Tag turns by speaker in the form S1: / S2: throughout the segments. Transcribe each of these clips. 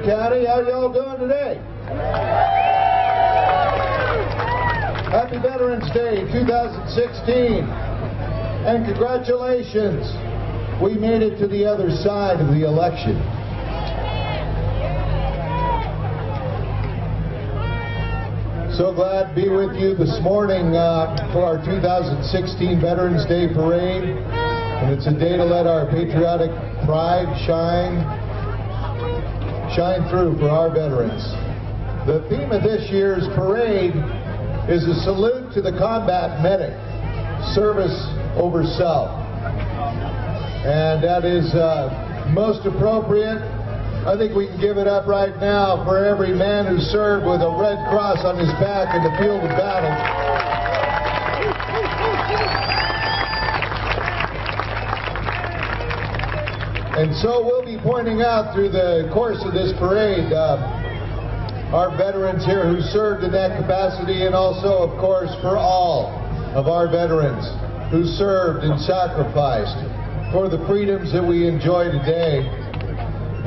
S1: County. How y'all doing today? Happy Veterans Day 2016. And congratulations. We made it to the other side of the election. So glad to be with you this morning for our 2016 Veterans Day Parade. And it's a day to let our patriotic pride shine through for our veterans. The theme of this year's parade is a salute to the combat medic, service over self. And that is most appropriate. I think we can give it up right now for every man who served with a red cross on his back in the field of battle. And so we'll be pointing out through the course of this parade our veterans here who served in that capacity, and also, of course, for all of our veterans who served and sacrificed for the freedoms that we enjoy today.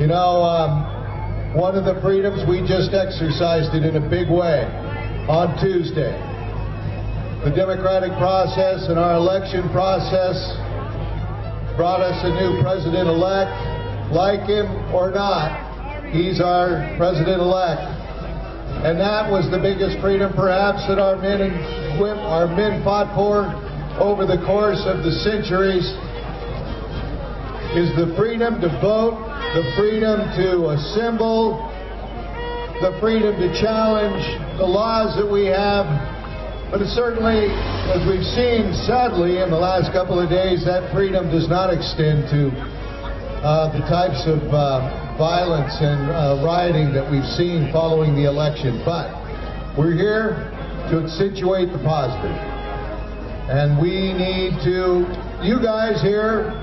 S1: You know, one of the freedoms we just exercised it in a big way on Tuesday. The democratic process and our election process brought us a new president-elect. Like him or not, he's our president-elect. And that was the biggest freedom perhaps that our men fought for over the course of the centuries, is the freedom to vote, the freedom to assemble, the freedom to challenge the laws that we have. But it certainly, as we've seen sadly in the last couple of days, that freedom does not extend to the types of violence and rioting that we've seen following the election. But we're here to accentuate the positive. And we need to, you guys here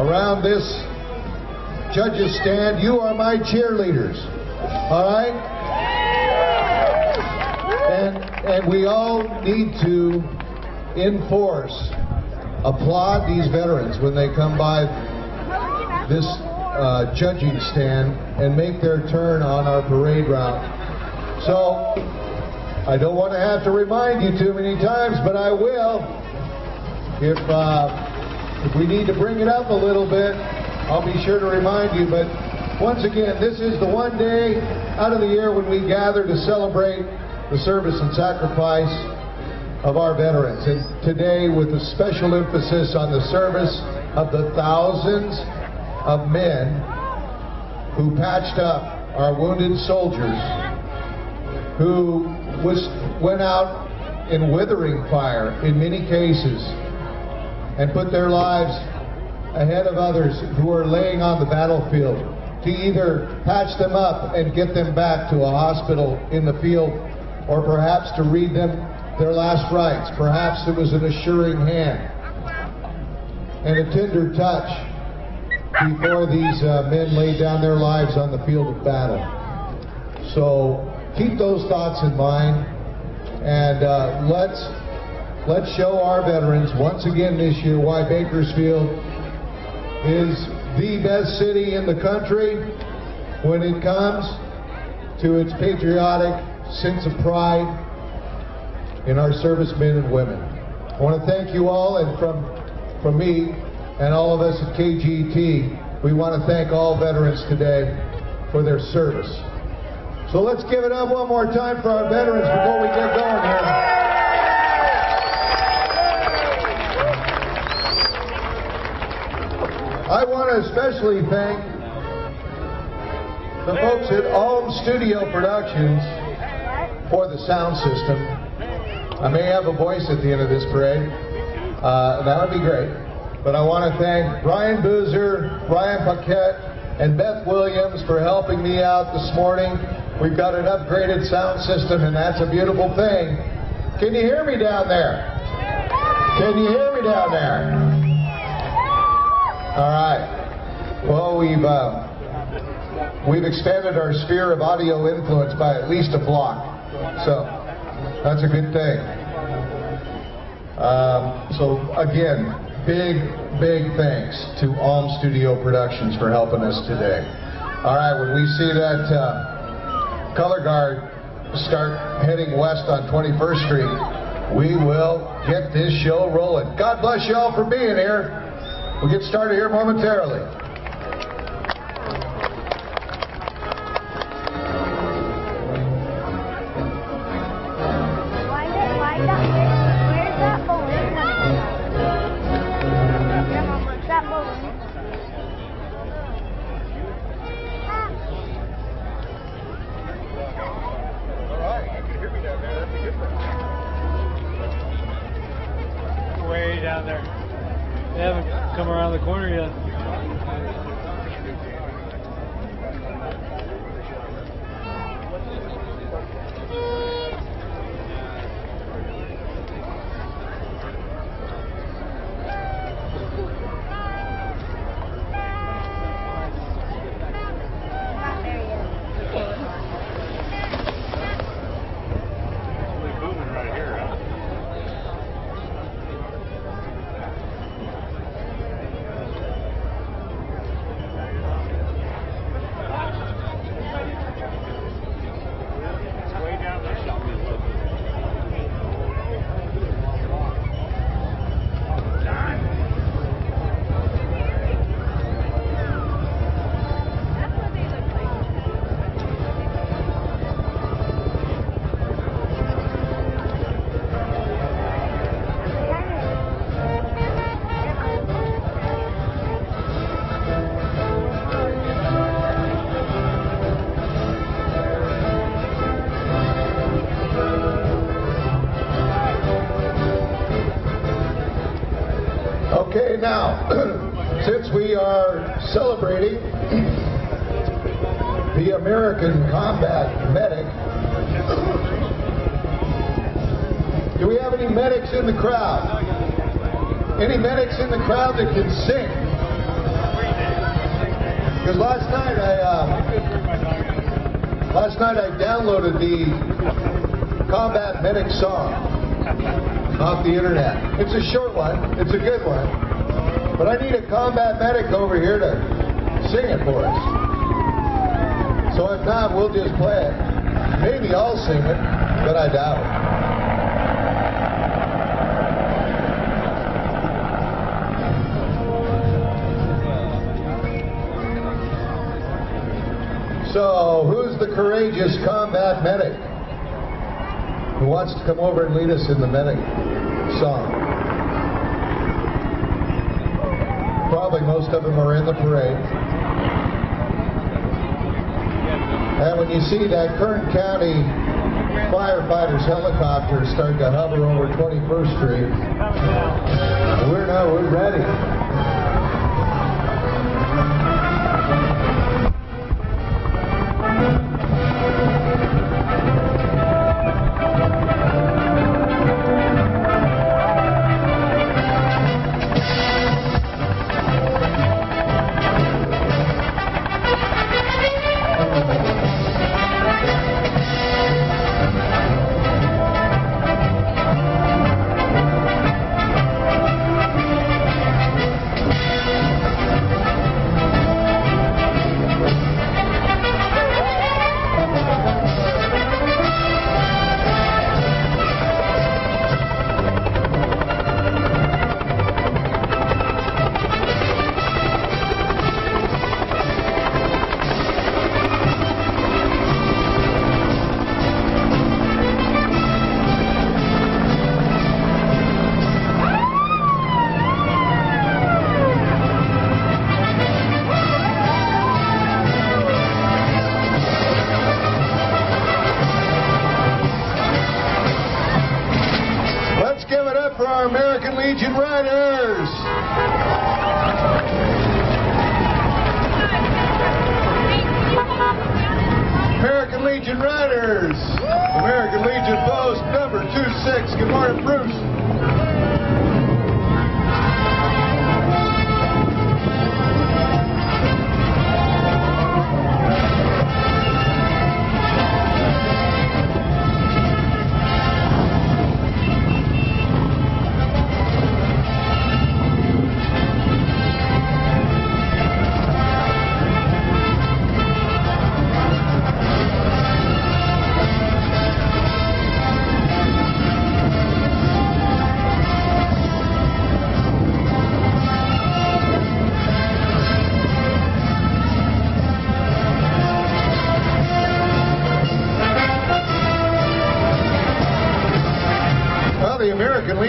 S1: around this judges stand, you are my cheerleaders. All right? And we all need to applaud these veterans when they come by this judging stand and make their turn on our parade route. So, I don't want to have to remind you too many times, but I will. If we need to bring it up a little bit, I'll be sure to remind you. But once again, this is the one day out of the year when we gather to celebrate the service and sacrifice of our veterans. And today, with a special emphasis on the service of the thousands of men who patched up our wounded soldiers, who went out in withering fire in many cases and put their lives ahead of others who are laying on the battlefield to either patch them up and get them back to a hospital in the field, or perhaps to read them their last rites. Perhaps it was an assuring hand and a tender touch before these men laid down their lives on the field of battle. So keep those thoughts in mind, and let's show our veterans once again this year why Bakersfield is the best city in the country when it comes to its patriotic sense of pride in our servicemen and women. I want to thank you all, and from me and all of us at KGT, we want to thank all veterans today for their service. So let's give it up one more time for our veterans before we get going here. I want to especially thank the folks at Home Studio Productions for the sound system. I may have a voice at the end of this parade. That would be great. But I want to thank Brian Boozer, Brian Paquette, and Beth Williams for helping me out this morning. We've got an upgraded sound system, and that's a beautiful thing. Can you hear me down there? Can you hear me down there? All right. Well, we've expanded our sphere of audio influence by at least a block. So that's a good thing. So again, big thanks to Alm Studio Productions for helping us today. All right, when we see that color guard start heading west on 21st Street, we will get this show rolling. God bless you all for being here. We'll get started here momentarily.
S2: Where's that balloon? Where's that balloon?
S3: All right, you can hear me down there. That's a good thing.
S4: Way down there. They haven't come around the corner yet.
S3: Really booming right here, huh? It's way down there.
S1: Okay, now, since we are celebrating the American Combat Medic, do we have any medics in the crowd? Any medics in the crowd that can sing? Because last night I downloaded the Combat Medic song off the internet. It's a short one. It's a good one. But I need a combat medic over here to sing it for us. So if not, we'll just play it. Maybe I'll sing it, but I doubt it. So, who's the courageous combat medic who wants to come over and lead us in the medic song? Probably most of them are in the parade. And when you see that Kern County firefighters helicopter start to hover over 21st Street, we're ready. For our American Legion Riders. American Legion Riders. American Legion Post number 26. Good morning, Bruce.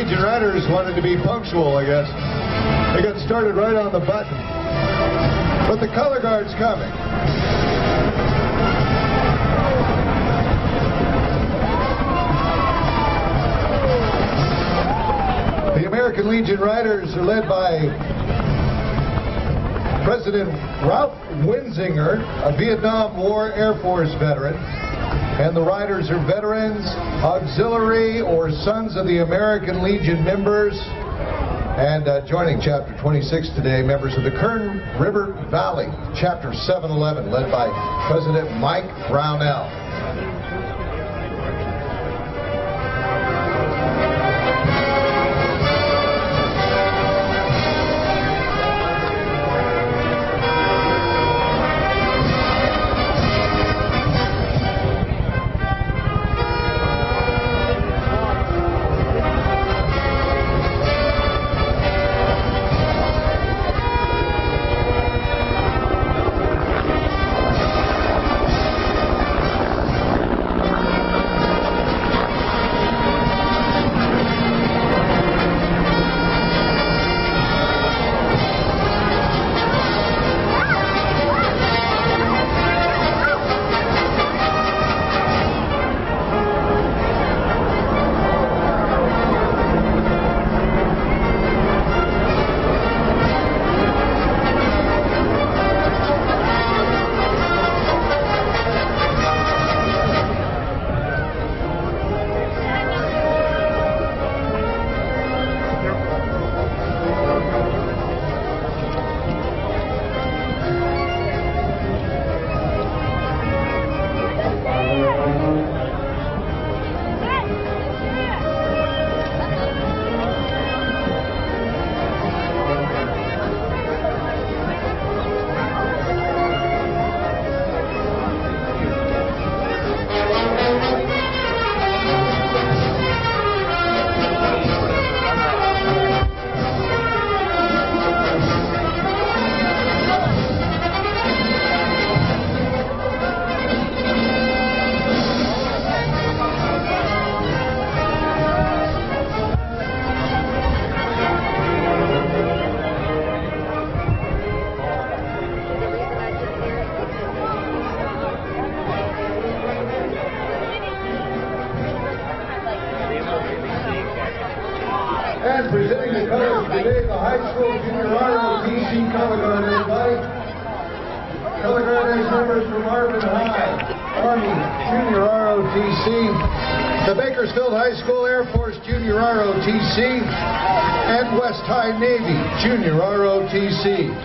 S1: Legion Riders wanted to be punctual, I guess. They got started right on the button. But the color guard's coming. The American Legion Riders are led by President Ralph Winsinger, a Vietnam War Air Force veteran. And the riders are veterans, auxiliary, or sons of the American Legion members. And joining Chapter 26 today, members of the Kern River Valley, Chapter 711, led by President Mike Brownell. And presenting the colors today, the high school junior ROTC color guard, everybody. Color guard has members from Marvin High, Army Junior ROTC, the Bakersfield High School Air Force Junior ROTC, and West High Navy Junior ROTC.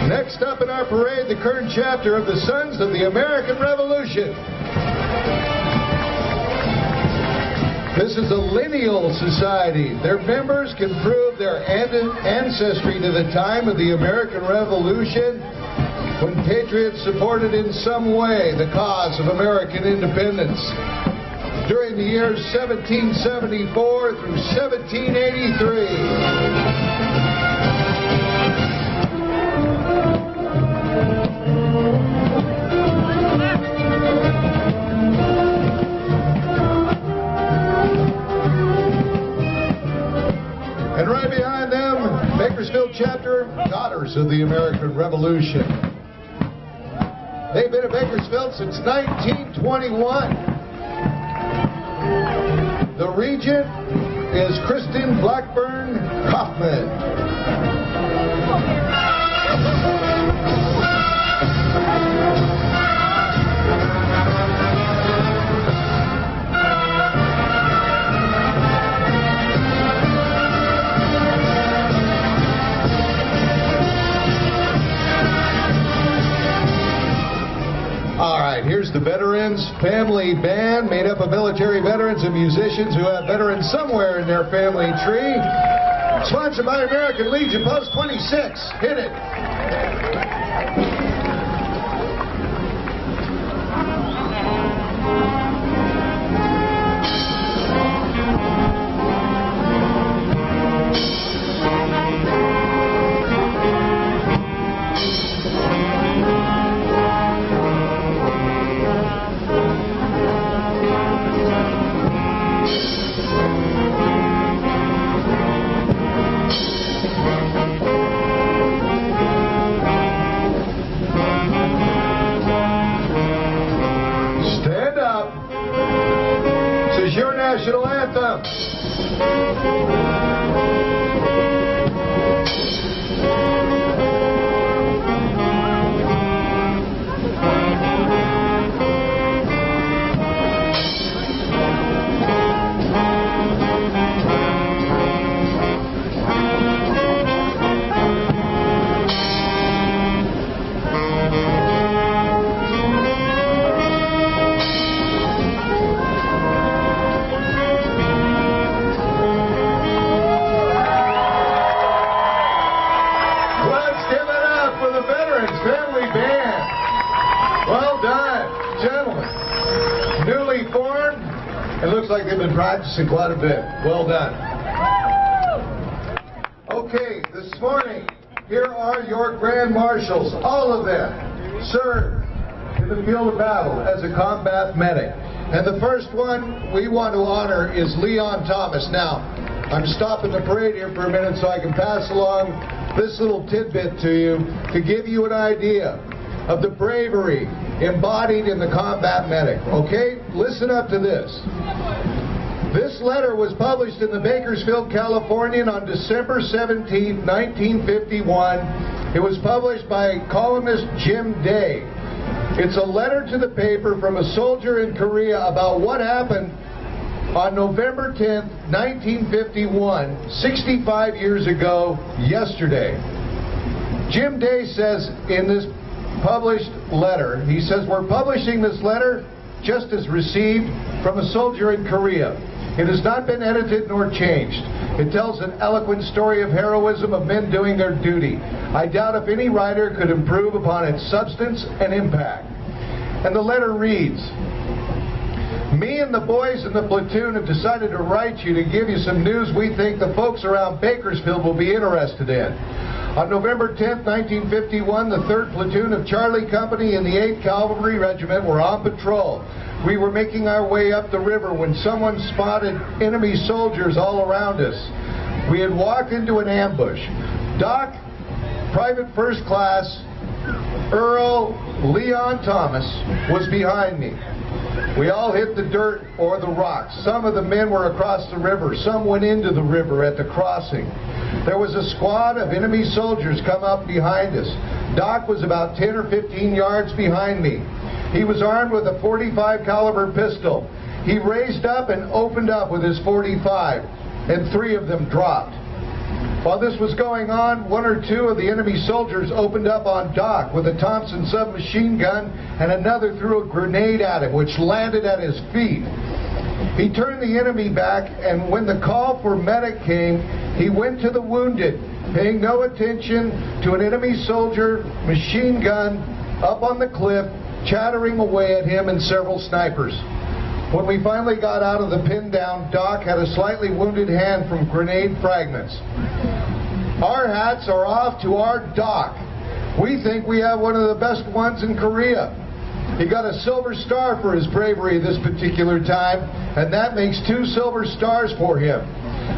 S1: Next up in our parade, the Kern chapter of the Sons of the American Revolution. This is a lineal society. Their members can prove their ancestry to the time of the American Revolution, when patriots supported in some way the cause of American independence. During the years 1774 through 1783. And right behind them, Bakersfield chapter, Daughters of the American Revolution. They've been at Bakersfield since 1921. The regent is Kristen Blackburn Kaufman. Veterans Family Band, made up of military veterans and musicians who have veterans somewhere in their family tree. Sponsored by American Legion Post 26. Hit it. Your national anthem. Family Band. Well done, gentlemen. Newly formed. It looks like they've been practicing quite a bit. Well done. Okay, this morning, here are your grand marshals. All of them served in the field of battle as a combat medic. And the first one we want to honor is Leon Thomas. Now, I'm stopping the parade here for a minute so I can pass along this little tidbit to you to give you an idea of the bravery embodied in the combat medic. Okay? Listen up to this. This letter was published in the Bakersfield, Californian on December 17, 1951. It was published by columnist Jim Day. It's a letter to the paper from a soldier in Korea about what happened on November 10th, 1951, 65 years ago, yesterday. Jim Day says in this published letter, he says, we're publishing this letter just as received from a soldier in Korea. It has not been edited nor changed. It tells an eloquent story of heroism of men doing their duty. I doubt if any writer could improve upon its substance and impact. And the letter reads, me and the boys in the platoon have decided to write you to give you some news we think the folks around Bakersfield will be interested in. On November 10th, 1951, the 3rd Platoon of Charlie Company and the 8th Cavalry Regiment were on patrol. We were making our way up the river when someone spotted enemy soldiers all around us. We had walked into an ambush. Doc, Private First Class Earl Leon Thomas, was behind me. We all hit the dirt or the rocks. Some of the men were across the river. Some went into the river at the crossing. There was a squad of enemy soldiers come up behind us. Doc was about 10 or 15 yards behind me. He was armed with a .45 caliber pistol. He raised up and opened up with his .45, and 3 of them dropped. While this was going on, 1 or 2 of the enemy soldiers opened up on Doc with a Thompson submachine gun, and another threw a grenade at him, which landed at his feet. He turned the enemy back, and when the call for medic came, he went to the wounded, paying no attention to an enemy soldier, machine gun, up on the cliff, chattering away at him and several snipers. When we finally got out of the pin down, Doc had a slightly wounded hand from grenade fragments. Our hats are off to our Doc. We think we have one of the best ones in Korea. He got a silver star for his bravery this particular time, and that makes 2 silver stars for him.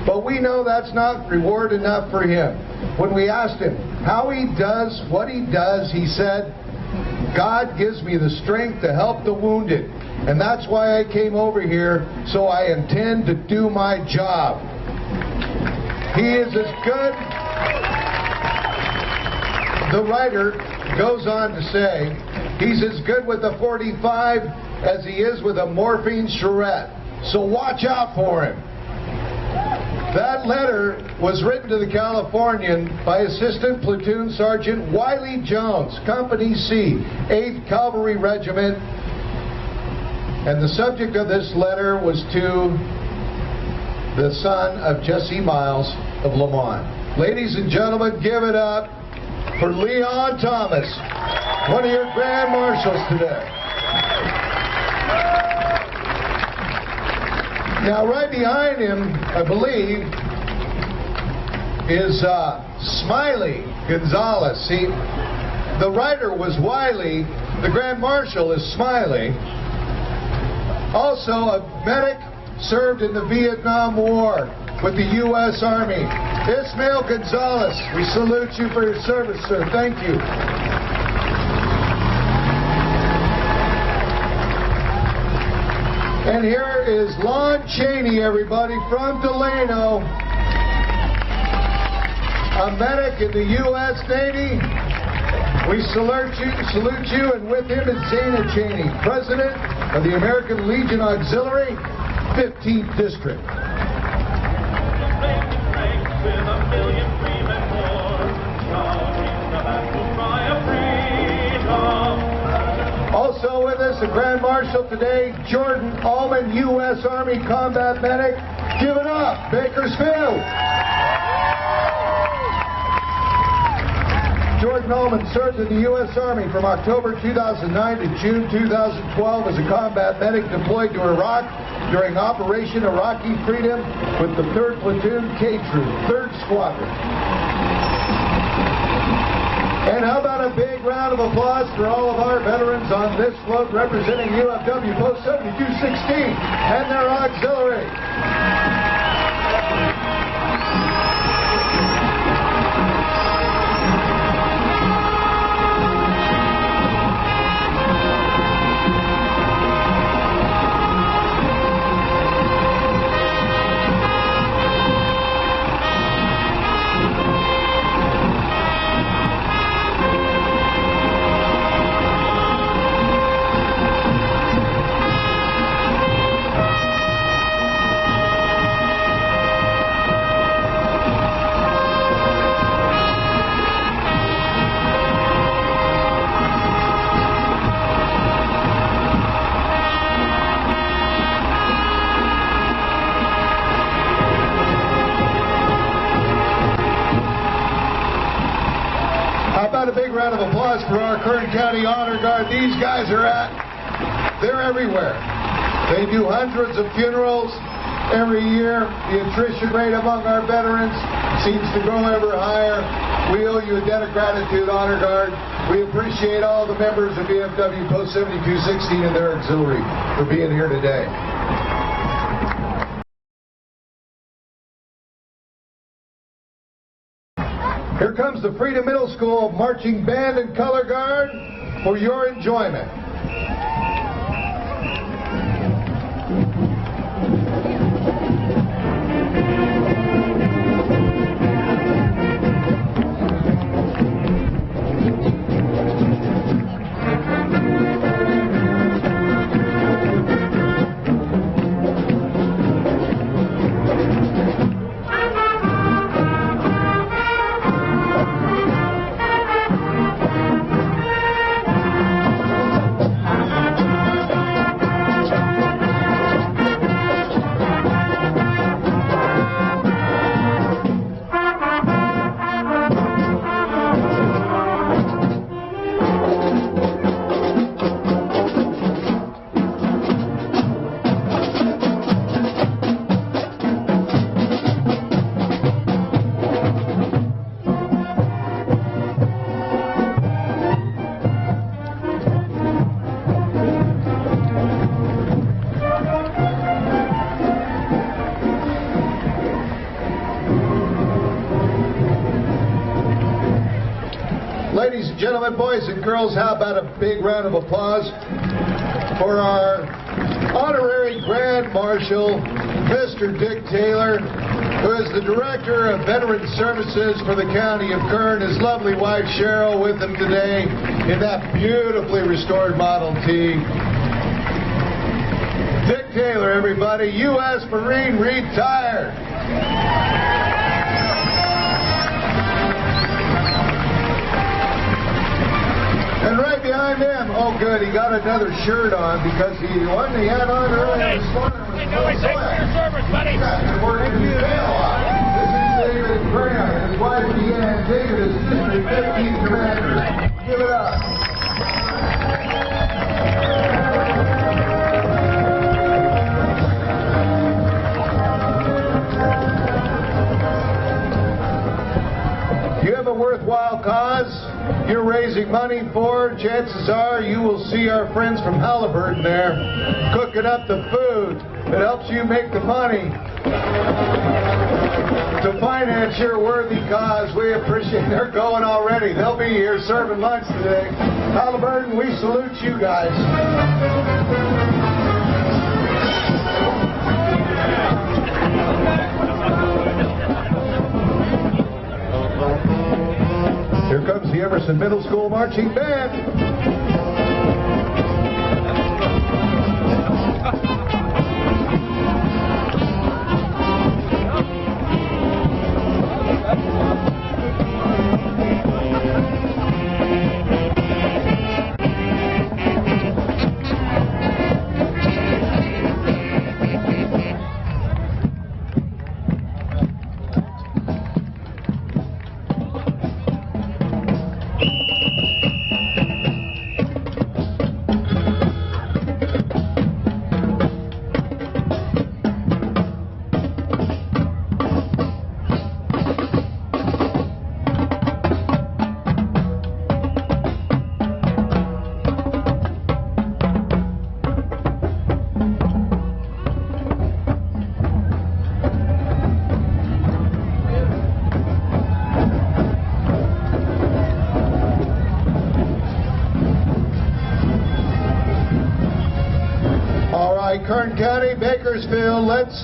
S1: But we know that's not reward enough for him. When we asked him how he does what he does, he said, God gives me the strength to help the wounded. And that's why I came over here, so I intend to do my job. He is as good, the writer goes on to say, he's as good with a .45 as he is with a morphine charrette. So watch out for him. That letter was written to the Californian by Assistant Platoon Sergeant Wiley Jones, Company C, 8th Cavalry Regiment, And the subject of this letter was to the son of Jesse Miles of Lamont. Ladies and gentlemen, give it up for Leon Thomas, one of your grand marshals today. Now, right behind him, I believe, is Smiley Gonzalez. See, the writer was Wiley, the grand marshal is Smiley. Also, a medic served in the Vietnam War with the U.S. Army. Ismail Gonzalez, we salute you for your service, sir. Thank you. And here is Lon Chaney, everybody, from Delano, a medic in the U.S. Navy. We salute you, and with him is Zana Chaney, President of the American Legion Auxiliary, 15th District. Also with us, the Grand Marshal today, Jordan Allman, U.S. Army Combat Medic. Give it up, Bakersfield. Jordan Allman served in the U.S. Army from October 2009 to June 2012 as a combat medic deployed to Iraq during Operation Iraqi Freedom with the 3rd Platoon K Troop, 3rd Squadron. And how about a big round of applause for all of our veterans on this float representing UFW Post 7216 and their auxiliary. A big round of applause for our Kern County Honor Guard. These guys they're everywhere. They do hundreds of funerals every year. The attrition rate among our veterans seems to go ever higher. We owe you a debt of gratitude, Honor Guard. We appreciate all the members of VFW Post 7216 and their auxiliary for being here today. Here comes the Freedom Middle School Marching Band and Color Guard for your enjoyment. Ladies and gentlemen, boys and girls, how about a big round of applause for our honorary Grand Marshal, Mr. Dick Taylor, who is the Director of Veteran Services for the County of Kern, his lovely wife Cheryl with him today in that beautifully restored Model T. Dick Taylor, everybody, U.S. Marine retired. And right behind them, oh good. He got another shirt on because the one he had on earlier this morning was
S3: Thanks for your service, buddy.
S1: working his tail off. This is David Graham and his wife Deanne. David is District 15 Commander. Give it up. You have a worthwhile cause you're raising money for. Chances are you will see our friends from Halliburton there cooking up the food that helps you make the money to finance your worthy cause. We appreciate they're going already. They'll be here serving lunch today. Halliburton, we salute you guys. Here comes the Emerson Middle School Marching Band. Kern County, Bakersfield, let's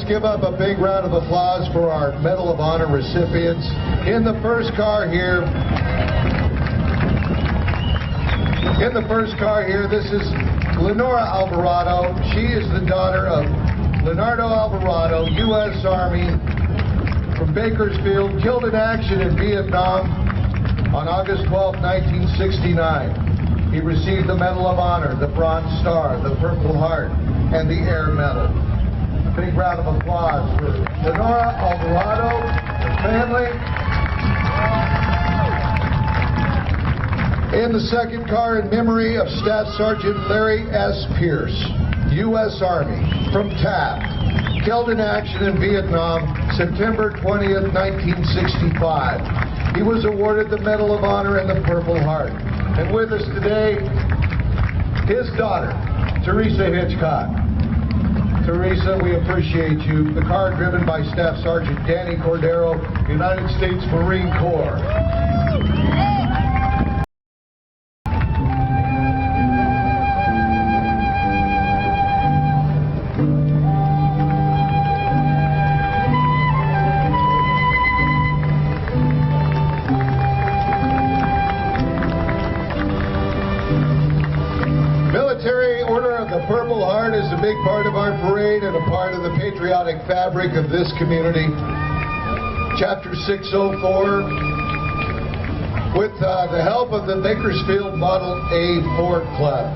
S1: give up a big round of applause for our Medal of Honor recipients. In the first car here, this is Lenora Alvarado. She is the daughter of Leonardo Alvarado, U.S. Army, from Bakersfield, killed in action in Vietnam on August 12, 1969. He received the Medal of Honor, the Bronze Star, the Purple Heart, and the Air Medal. Big round of applause for Lenora Alvarado, her family. In the second car, in memory of Staff Sergeant Larry S. Pierce, U.S. Army, from Taft, killed in action in Vietnam, September 20th, 1965. He was awarded the Medal of Honor and the Purple Heart. And with us today, his daughter, Teresa Hitchcock. Teresa, we appreciate you. The car driven by Staff Sergeant Danny Cordero, United States Marine Corps. Purple Heart is a big part of our parade and a part of the patriotic fabric of this community. Chapter 604, with the help of the Bakersfield Model A Ford Club,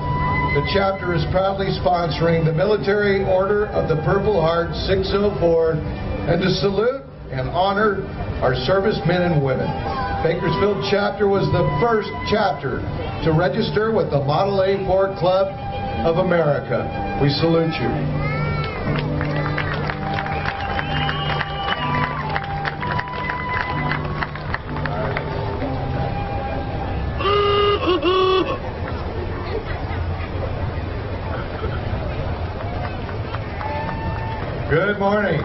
S1: the chapter is proudly sponsoring the Military Order of the Purple Heart 604 and to salute and honor our servicemen and women. Bakersfield chapter was the first chapter to register with the Model A Ford Club of America. We salute you. Good morning.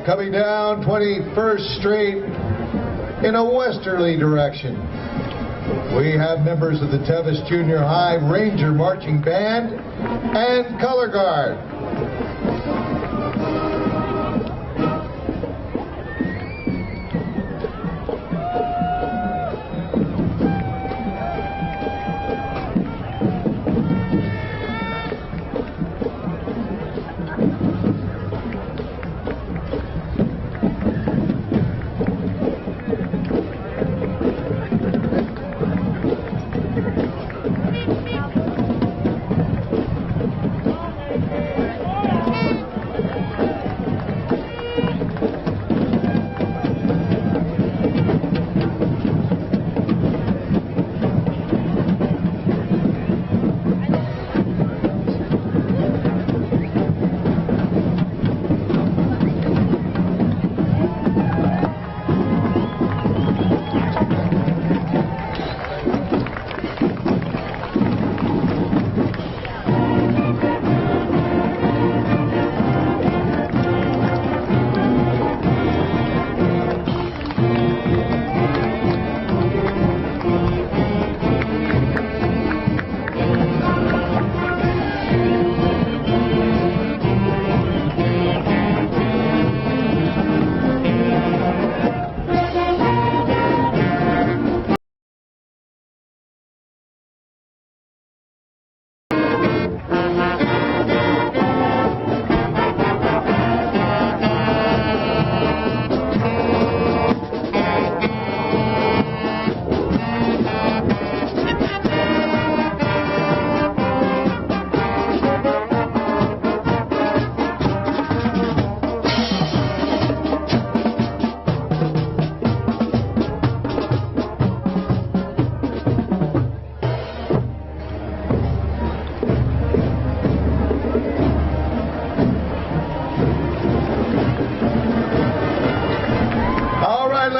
S1: coming down 21st Street in a westerly direction. We have members of the Tevis Junior High Ranger Marching Band and Color Guard.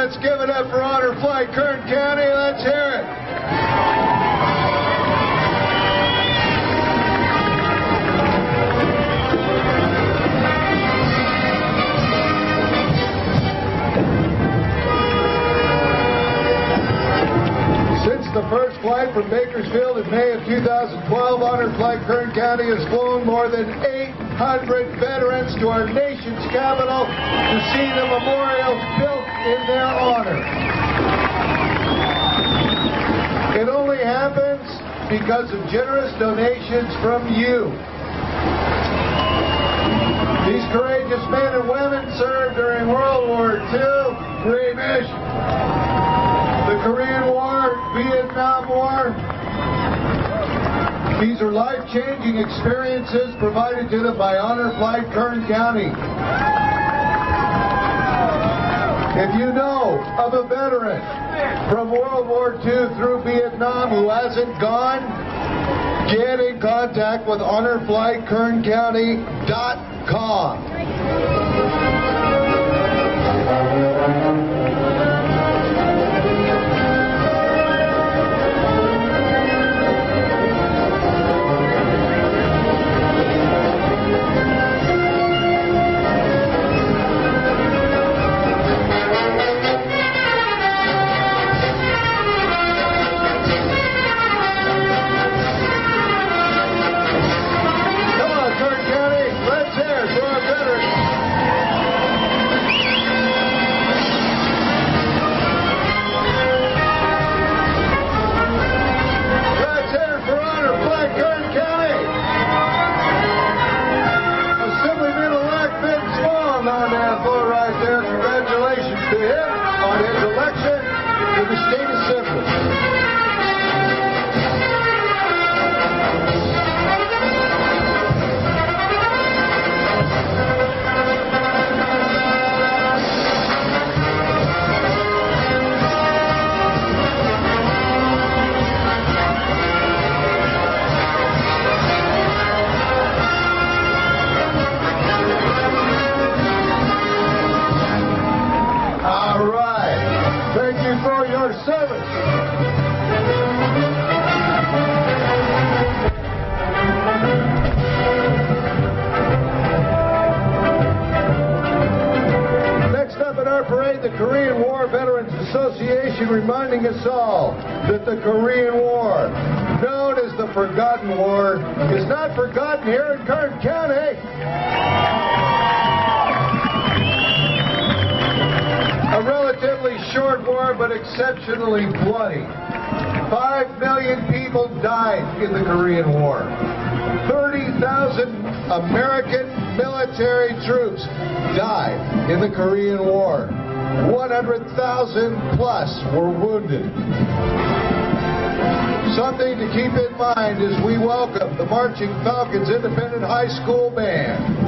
S1: Let's give it up for Honor Flight Kern County. Let's hear it. Since the first flight from Bakersfield in May of 2012, Honor Flight Kern County has flown more than 800 veterans to our nation's capital to see the memorials built in their honor. It only happens because of generous donations from you. These courageous men and women served during World War II, British, the Korean War, Vietnam War. These are life-changing experiences provided to them by Honor Flight Kern County. If you know of a veteran from World War II through Vietnam who hasn't gone, get in contact with honorflightKernCounty.com. reminding us all that the Korean War, known as the Forgotten War, is not forgotten here in Kern County. A relatively short war, but exceptionally bloody. 5 million people died in the Korean War. 30,000 American military troops died in the Korean War. 100,000 plus were wounded. Something to keep in mind as we welcome the Marching Falcons Independent High School Band.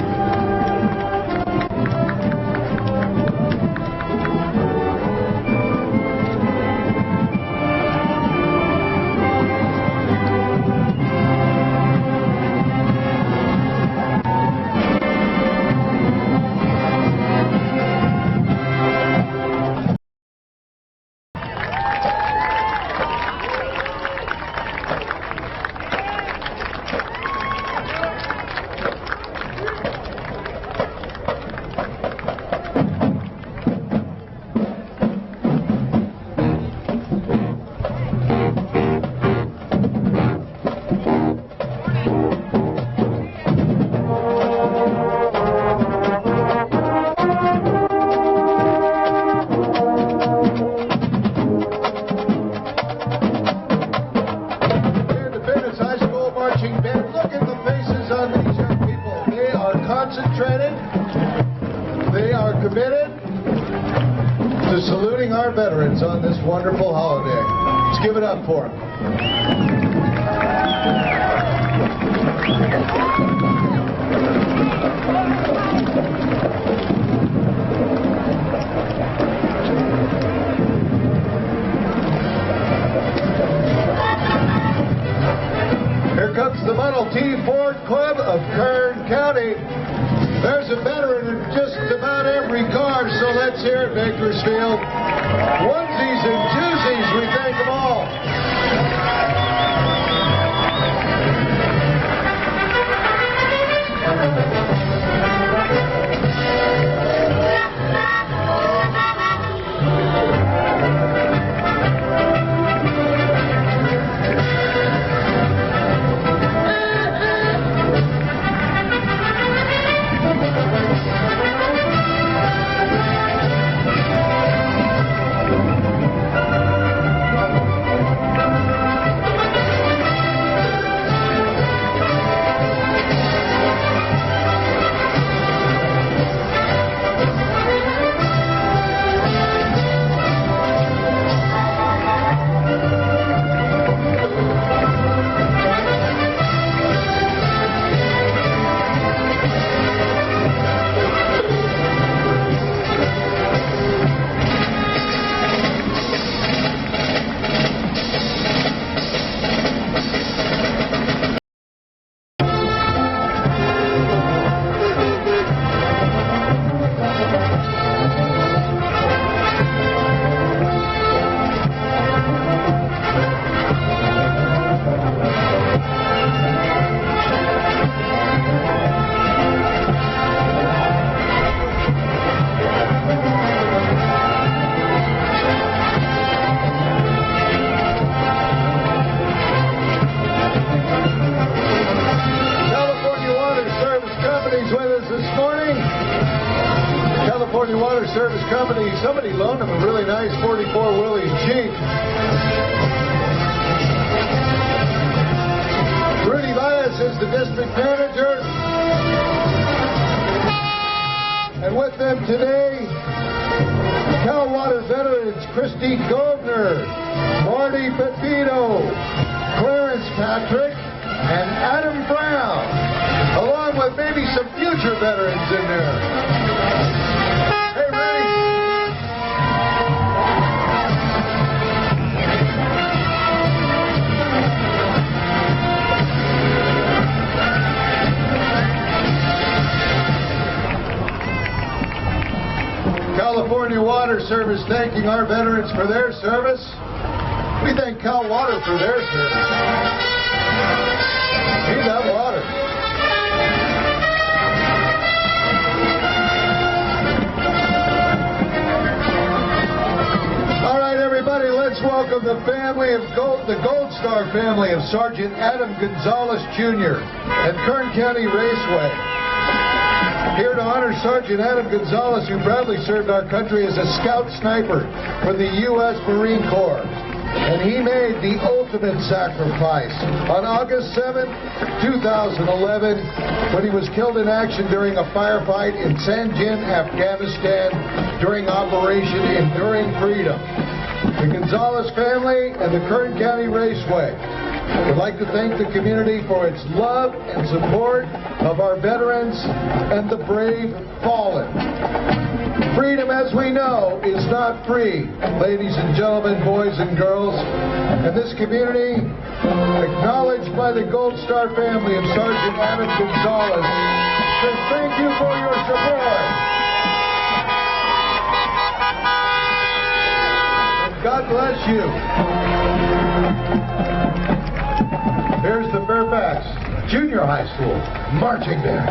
S1: Concentrated. They are committed to saluting our veterans on this wonderful holiday. Let's give it up for them. Here comes the Model T Ford Club of Kern County. There's a veteran in just about every car, so let's hear it, Bakersfield. Onesies and twosies, we thank them all. California Water Service Company, somebody loaned them a really nice 44 Willys Jeep. Rudy Bias is the district manager. And with them today, Cal Water veterans Christy Govner, Marty Pepito, Clarence Patrick, and Adam Brown, along with maybe some future veterans in there. Hey, Ray. California Water Service thanking our veterans for their service. We thank Cal Water for their service. Need that water. All right, everybody, let's the family of the Gold Star family of Sergeant Adam Gonzalez Jr. at Kern County Raceway. Here to honor Sergeant Adam Gonzalez, who proudly served our country as a scout sniper for the U.S. Marine Corps. And he made the ultimate sacrifice on August 7, 2011, when he was killed in action during a firefight in Sanjin, Afghanistan, during Operation Enduring Freedom. The Gonzalez family and the Kern County Raceway would like to thank the community for its love and support of our veterans and the brave fallen. Freedom, as we know, is not free, ladies and gentlemen, boys and girls. And this community, acknowledged by the Gold Star family of Sergeant Adam Gonzalez, says thank you for your support. And God bless you. Here's the Fairfax Junior High School Marching Band.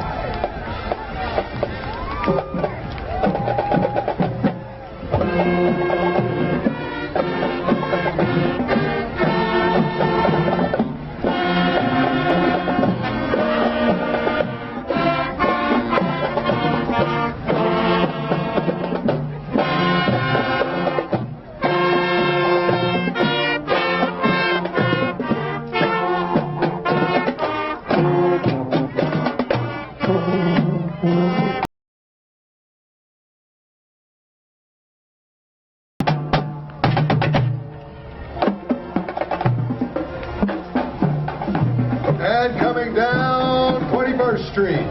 S1: And coming down 21st Street,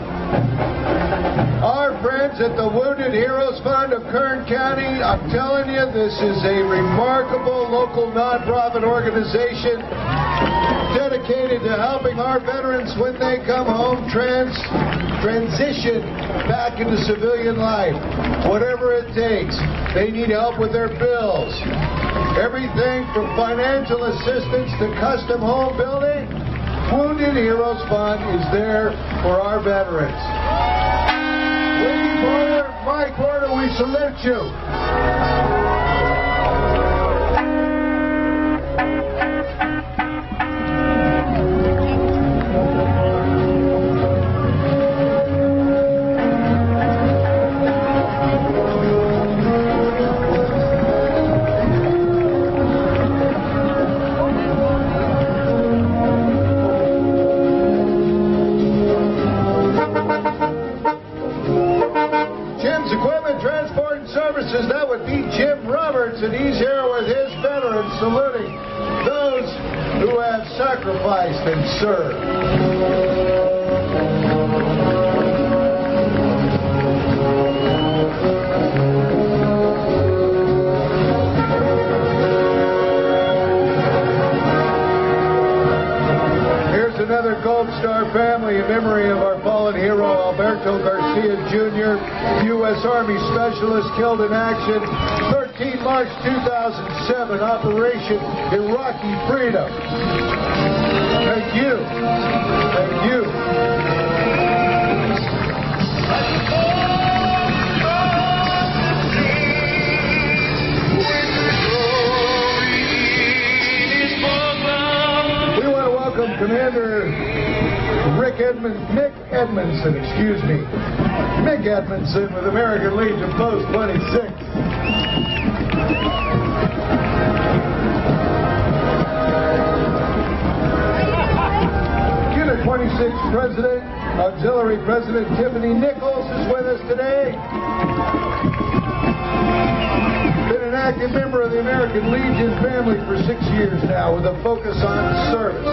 S1: our friends at the Wounded Heroes Fund of Kern County. I'm telling you, this is a remarkable local nonprofit organization dedicated to helping our veterans when they come home transition back into civilian life. Whatever it takes. They need help with their bills. Everything from financial assistance to custom home building. Wounded Heroes Fund is there for our veterans. Lady Porter, Mike Porter, we salute you. That would be Jim Roberts, and he's here with his veterans saluting those who have sacrificed and served. Another Gold Star family in memory of our fallen hero Alberto Garcia Jr., U.S. Army Specialist, killed in action 13 March 2007, Operation Iraqi Freedom. Thank you. Thank you. Commander Mick Edmondson with American Legion Post 26. Unit 26 President, Auxiliary President Tiffany Nichols is with us today. Been an active member of the American Legion family for 6 years now with a focus on service.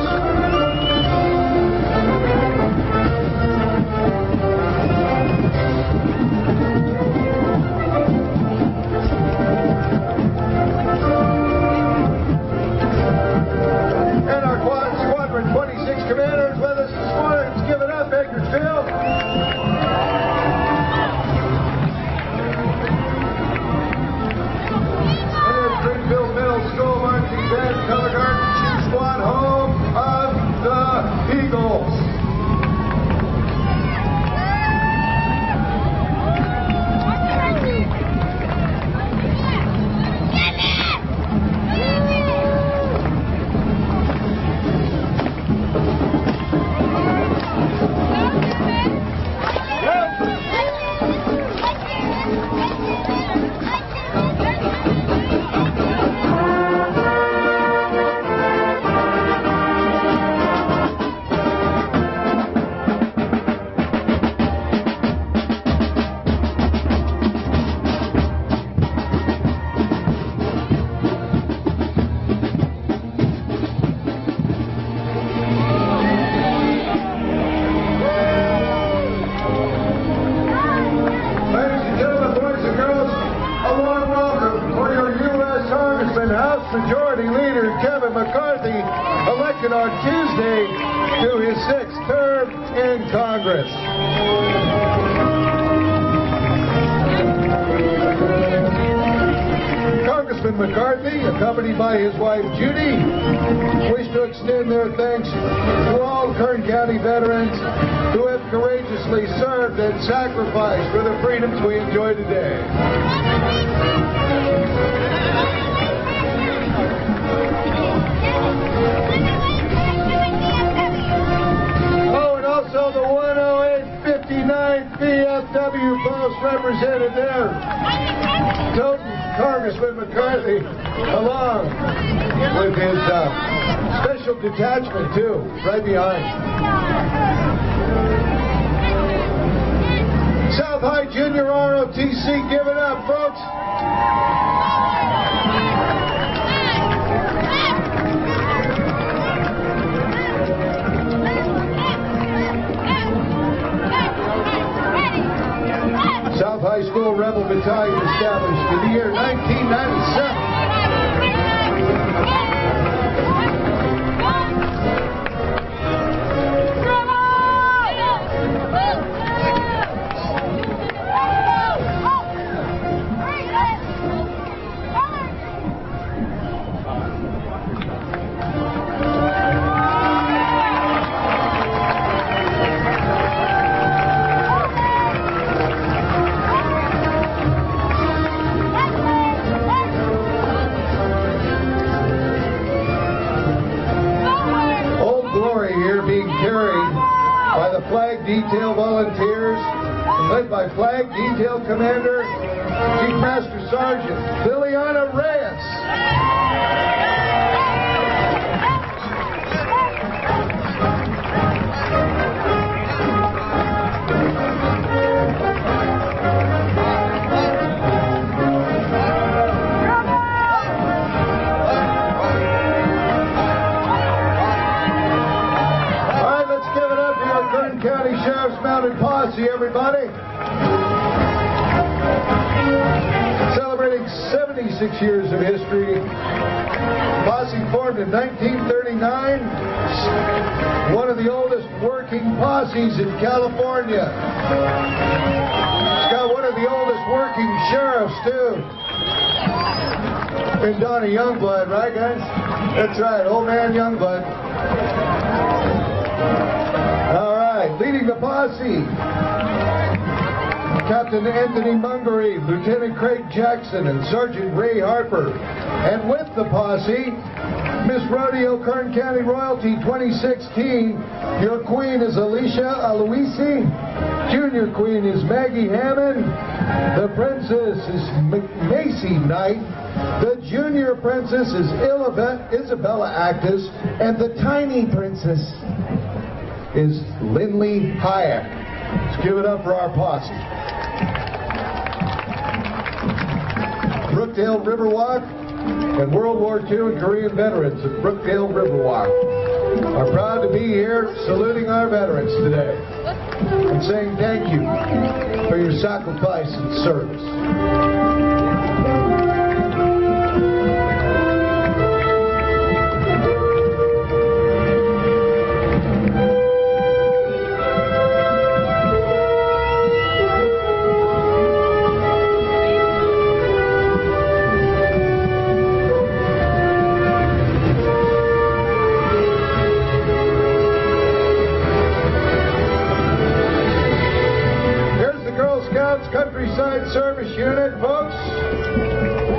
S1: And our Squadron 26 commander is with us this morning. Let's give it up, Bakersfield. Greenfield Middle School Marching Band, Color Guard, Chief Squad, home of the on Tuesday to his 6th term in Congress. Congressman McCarthy, accompanied by his wife Judy, wish to extend their thanks to all Kern County veterans who have courageously served and sacrificed for the freedoms we enjoy today. Oh, and also the 10859 VFW post represented there. Toten Congressman McCarthy, along with his special detachment, too, right behind. South High Junior ROTC, give it up, folks. South High School Rebel Battalion established in the year 1997. Flag Detail Volunteers, led by Flag Detail Commander, Chief Master Sergeant Liliana Reyes. County Sheriff's Mounted Posse, everybody. Celebrating 76 years of history. Posse formed in 1939. One of the oldest working posses in California. It's got one of the oldest working sheriffs, too. Been Donnie Youngblood, right, guys? That's right, old man Youngblood. Leading the posse, Captain Anthony Mungery, Lieutenant Craig Jackson, and Sergeant Ray Harper. And with the posse, Miss Rodeo Kern County Royalty 2016, your queen is Alicia Aloisi, junior queen is Maggie Hammond, the princess is Macy Knight, the junior princess is Isabella Actis, and the tiny princess is Lindley Hayek. Let's give it up for our posse. Brookdale Riverwalk and World War II and Korean veterans of Brookdale Riverwalk are proud to be here saluting our veterans today and saying thank you for your sacrifice and service. Countryside Service Unit, folks.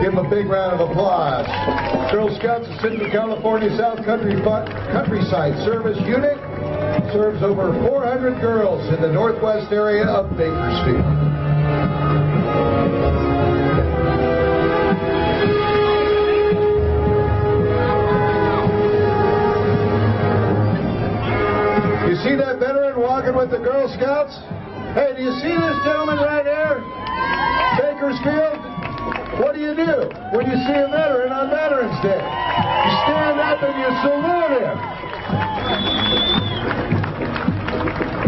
S1: Give them a big round of applause. Girl Scouts of Central California South Countryside Service Unit serves over 400 girls in the northwest area of Bakersfield. You see that veteran walking with the Girl Scouts? Hey, do you see this gentleman right here? Bakersfield? What do you do when you see a veteran on Veterans Day? You stand up and you salute him.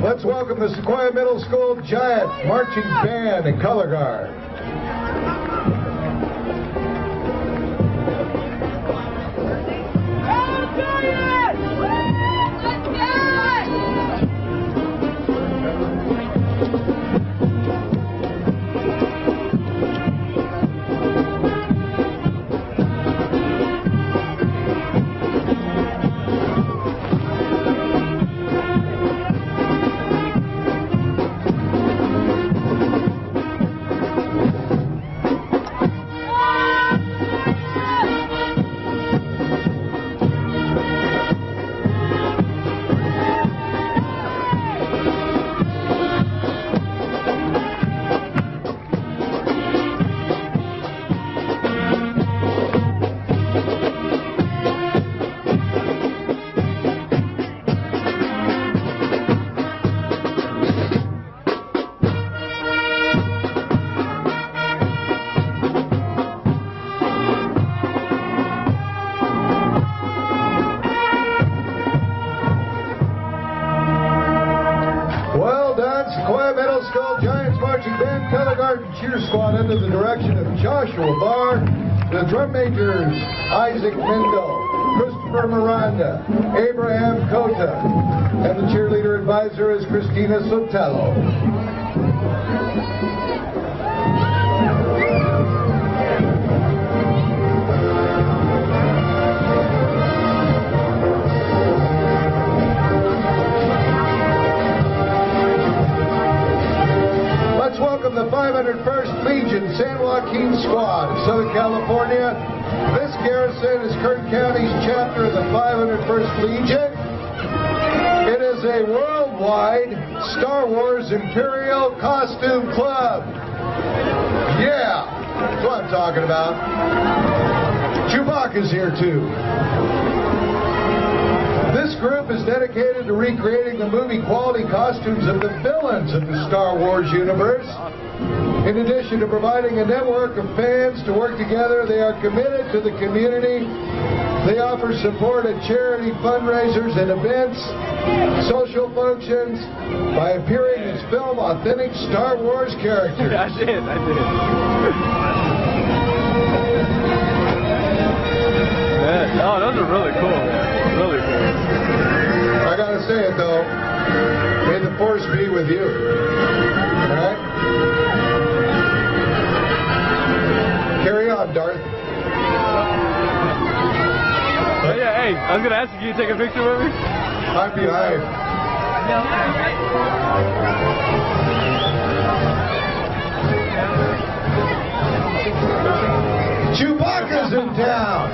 S1: Let's welcome the Sequoia Middle School Giant Marching Band and Color Guard.
S3: Giant!
S1: cheer squad under the direction of Joshua Barr, the drum majors Isaac Mendo, Christopher Miranda, Abraham Cota, and the cheerleader advisor is Christina Sotelo. Let's welcome the 501st Legion San Joaquin Squad of Southern California. This garrison is Kern County's chapter of the 501st Legion. It is a worldwide Star Wars Imperial Costume Club. Yeah, that's what I'm talking about. Chewbacca's here too. This group is dedicated to recreating the movie quality costumes of the villains of the Star Wars universe. In addition to providing a network of fans to work together, they are committed to the community. They offer support at charity fundraisers and events, social functions, by appearing as film authentic Star Wars characters.
S4: I did. Man, oh, those are really cool. Really cool.
S1: I gotta say it though, may the force be with you. Alright? Carry on, Darth.
S4: Oh, yeah, hey, I was gonna ask you, can you take a picture with me?
S1: I'm behind. Chewbacca's in town.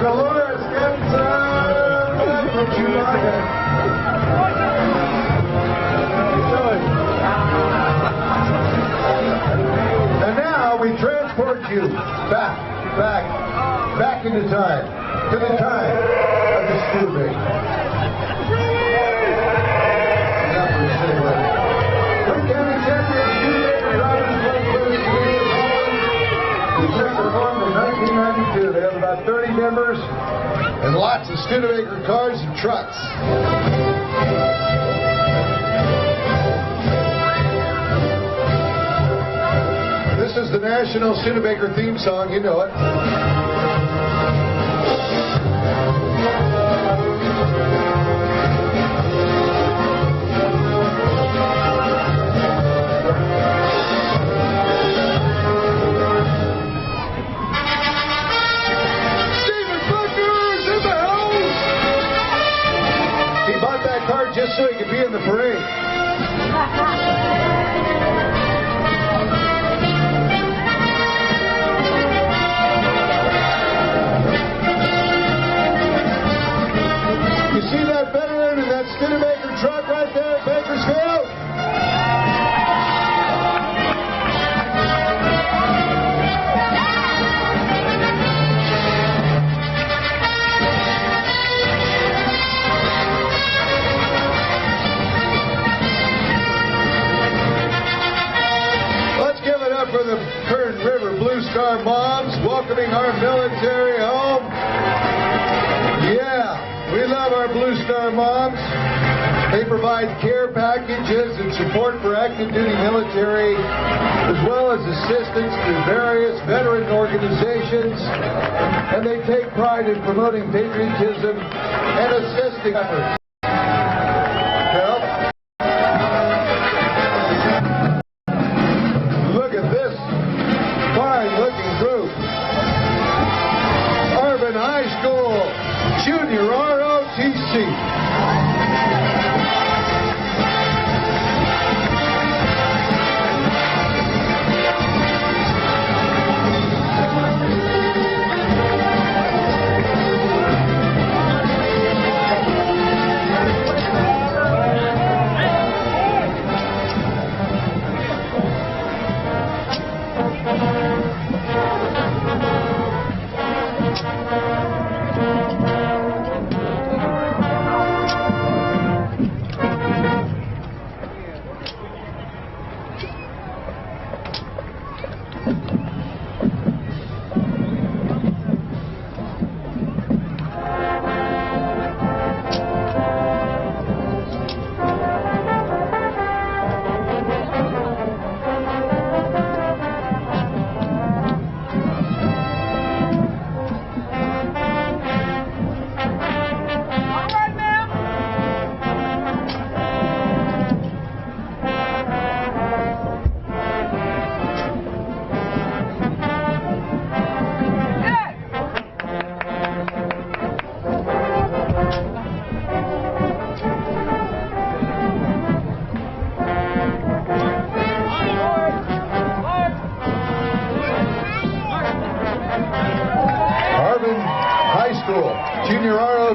S1: Dolores Gonzalez from Chewbacca. And now we transport you back into time, to the time of the Studebaker. Kern County champion Studebaker drivers were formed in 1992. They have about 30 members and lots of Studebaker cars and trucks. This is the national Studebaker theme song, you know it. Just so he could be in the parade. You see that veteran in that Studebaker truck right there at Bakersfield? For the Kern River Blue Star moms welcoming our military home. Yeah, we love our Blue Star moms. They provide care packages and support for active duty military, as well as assistance to various veteran organizations. And they take pride in promoting patriotism and assisting efforts. Junior ROTC.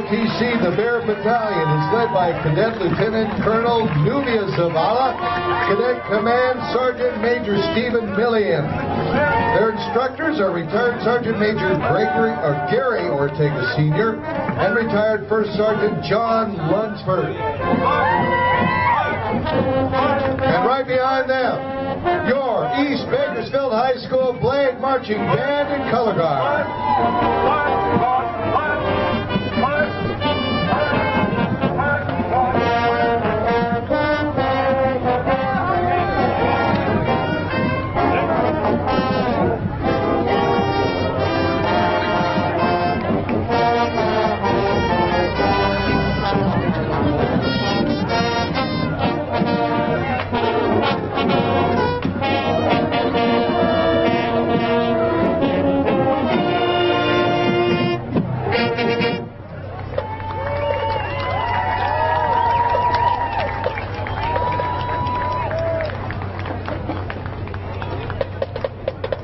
S1: ROTC, the Bear Battalion, is led by Cadet Lieutenant Colonel Nubia Zavala, Cadet Command Sergeant Major Stephen Millian. Their instructors are retired Sergeant Major Gary Ortega Sr. and retired First Sergeant John Lunsford. And right behind them, your East Bakersfield High School Blade Marching Band and Color Guard.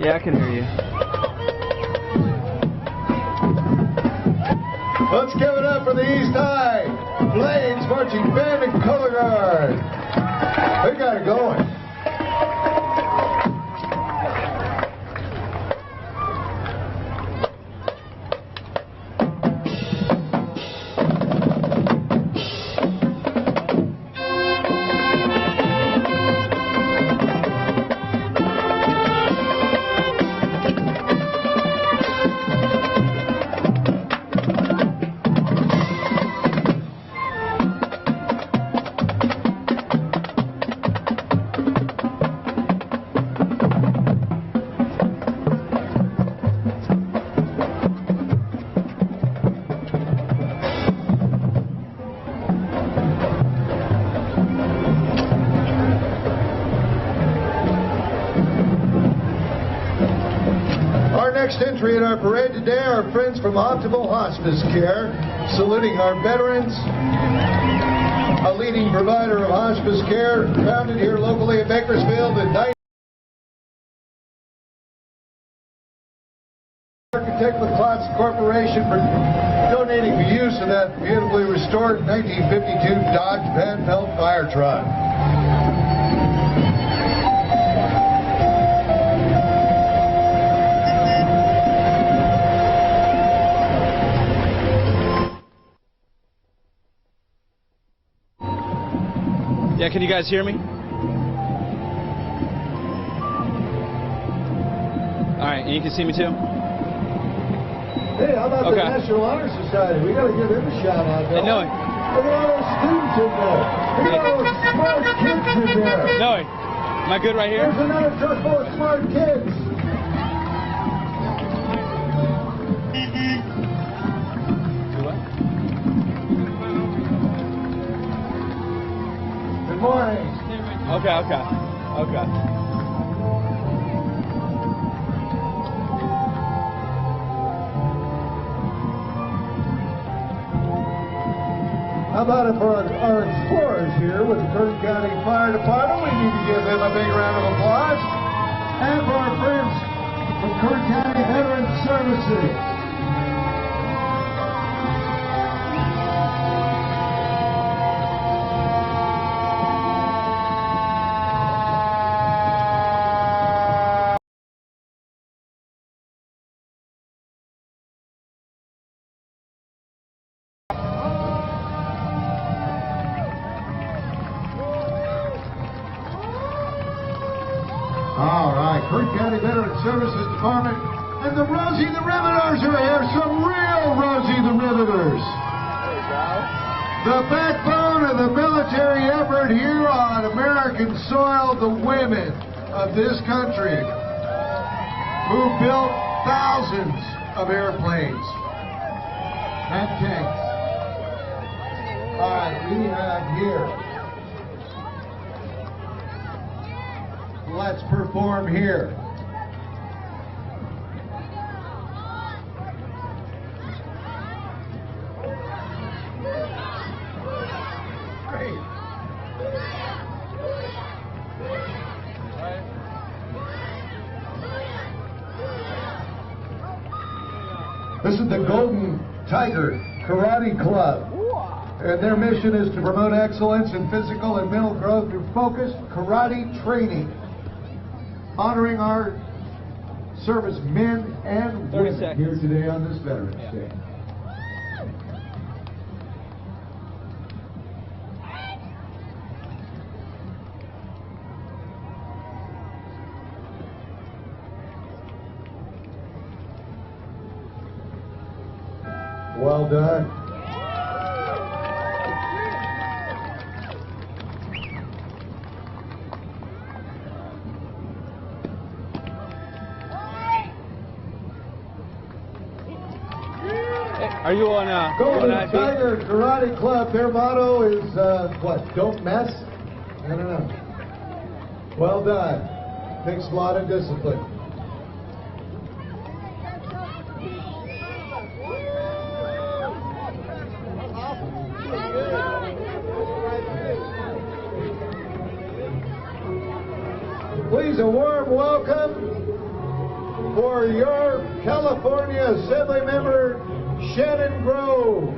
S5: Yeah, I can hear you.
S1: Let's give it up for the East High Blades Marching Band and Color Guard. They got it going. Next entry in our parade today are our friends from Optimal Hospice Care, saluting our veterans, a leading provider of hospice care, founded here locally in Bakersfield in 19. Architect with Klotz Corporation for donating the use of that beautifully restored 1952 Dodge Van Pelt fire truck.
S5: Yeah, can you guys hear me? All right, and you can see me too?
S1: Hey, how about the National Honor Society? We got to give them a shout out, don't we?
S5: No.
S1: Look at all those students in there. Look at all those smart kids in there.
S5: No, am I good right here?
S1: There's another truck full of smart kids. Good morning.
S5: Okay.
S1: How about it for our explorers here with the Curtin County Fire Department? We need to give them a big round of applause. And for our friends from Curtin County Veterans Services. All right, Curtin County Veterans Services Department and the Rosie the Riveters are here. Some real Rosie the Riveters. The backbone of the military effort here on American soil, the women of this country who built thousands of airplanes and tanks. All right, we have here. Let's perform here. Great. This is the Golden Tiger Karate Club. And their mission is to promote excellence in physical and mental growth through focused karate training, honoring our servicemen and
S5: 30
S1: women
S5: seconds.
S1: here today on this Veterans Day. Well done.
S5: Are you on
S1: Golden
S5: IB?
S1: Tiger Karate Club, their motto is, what, don't mess? I don't know. Well done. Takes a lot of discipline. Please, a warm welcome for your California Assembly Member, Shannon Grove.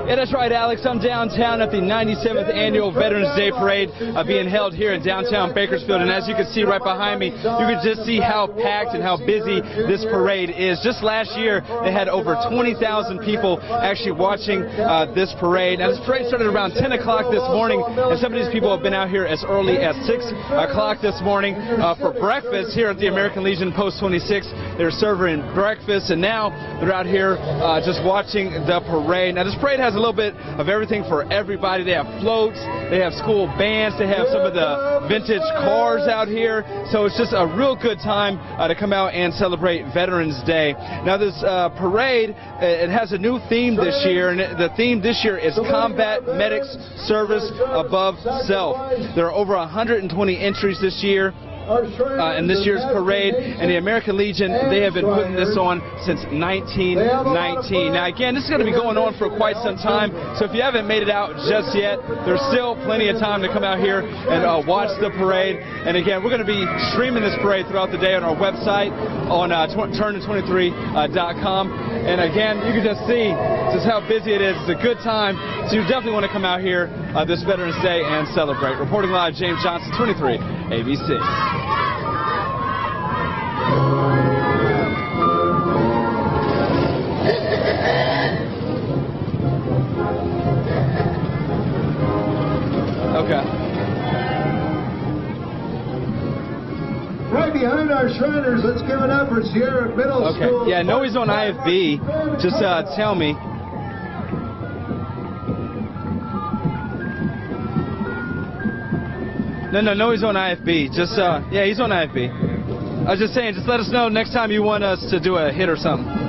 S5: Yeah, that's right, Alex. I'm downtown at the 97th Annual Veterans Day Parade being held here in downtown Bakersfield. And as you can see right behind me, you can just see how packed and how busy this parade is. Just last year, they had over 20,000 people actually watching this parade. Now, this parade started around 10 o'clock this morning, and some of these people have been out here as early as 6 o'clock this morning for breakfast here at the American Legion Post 26. They're serving breakfast, and now they're out here just watching the parade. Now, this parade has a little bit of everything for everybody. They have floats, they have school bands, they have some of the vintage cars out here. So it's just a real good time to come out and celebrate Veterans Day. Now, this parade, it has a new theme this year, and the theme this year is Combat Medics Service Above Self. There are over 120 entries this year. In this year's parade, and the American Legion, they have been putting this on since 1919. Now again, this is going to be going on for quite some time, so if you haven't made it out just yet, there's still plenty of time to come out here and watch the parade. And again, we're going to be streaming this parade throughout the day on our website on turnin23.com. And again, you can just see just how busy it is. It's a good time, so you definitely want to come out here this Veterans Day and celebrate. Reporting live, James Johnson, 23 ABC. Okay.
S1: Right behind our Shriners, let's give it up for Sierra Middle School.
S5: Okay. Yeah, no, he's on IFB. Just tell me. No, he's on IFB. Just, yeah, he's on IFB. I was just saying, just let us know next time you want us to do a hit or something.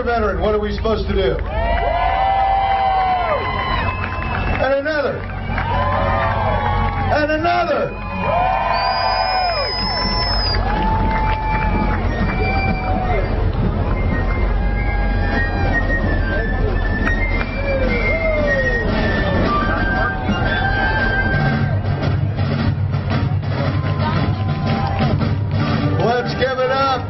S1: veteran, what are we supposed to do? And another. And another. Let's give it up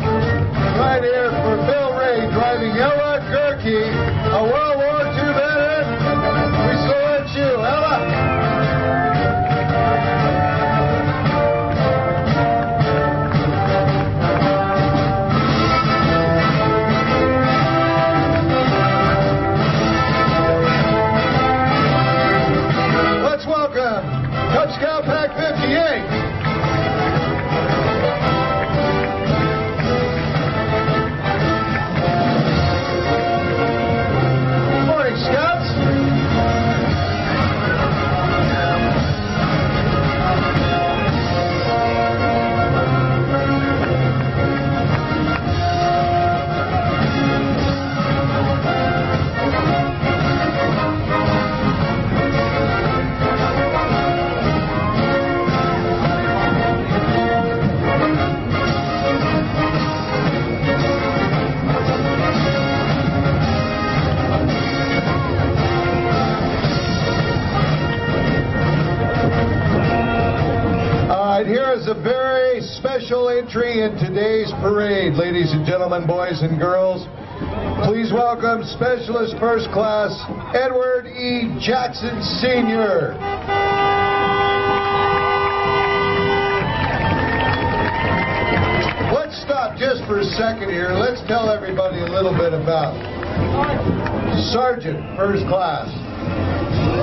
S1: right here for Bill Ray driving Ella Gerke, a World War II veteran. We salute you, Ella. Let's welcome Cub Scout Pack 58. Here is a very special entry in today's parade, ladies and gentlemen, boys and girls. Please welcome Specialist First Class Edward E. Jackson, Sr. Let's stop just for a second here. Let's tell everybody a little bit about Sergeant First Class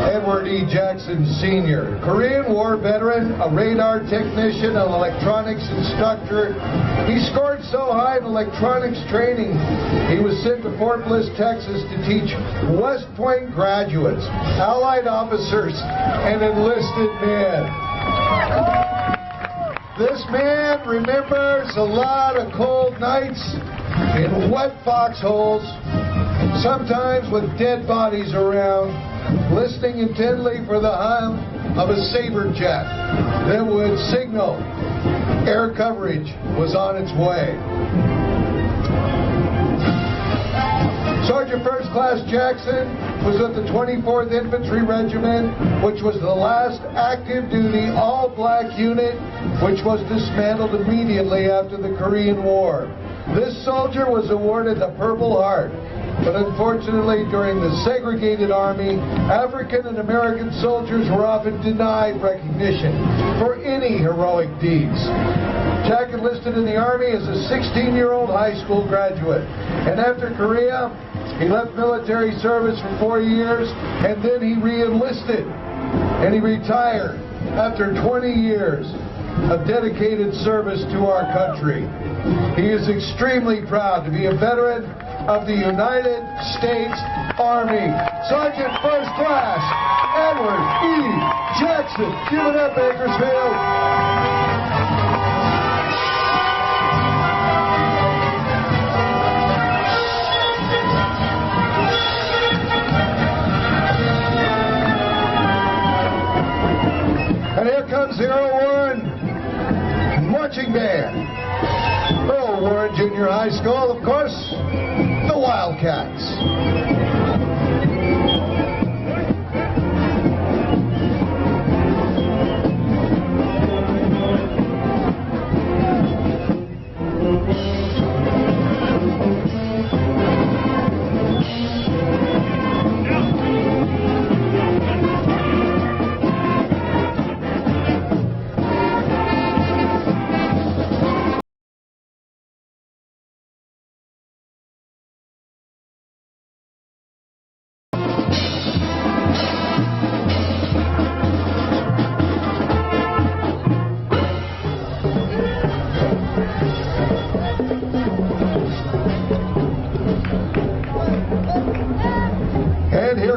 S1: Edward E. Jackson, Sr., Korean War veteran, a radar technician, an electronics instructor. He scored so high in electronics training, he was sent to Fort Bliss, Texas to teach West Point graduates, Allied officers, and enlisted men. This man remembers a lot of cold nights in wet foxholes, sometimes with dead bodies around, listening intently for the hum of a saber jet that would signal air coverage was on its way. Sergeant First Class Jackson was with the 24th Infantry Regiment, which was the last active duty all-black unit, which was dismantled immediately after the Korean War. This soldier was awarded the Purple Heart. But unfortunately, during the segregated army, African and American soldiers were often denied recognition for any heroic deeds. Jack enlisted in the Army as a 16-year-old high school graduate. And after Korea, he left military service for 4 years, and then he re-enlisted. And he retired after 20 years of dedicated service to our country. He is extremely proud to be a veteran of the United States Army. Sergeant First Class Edward E. Jackson. Give it up, Bakersfield. And here comes the Earl Warren Marching Band. Earl Warren Junior High School, of course, the Wildcats.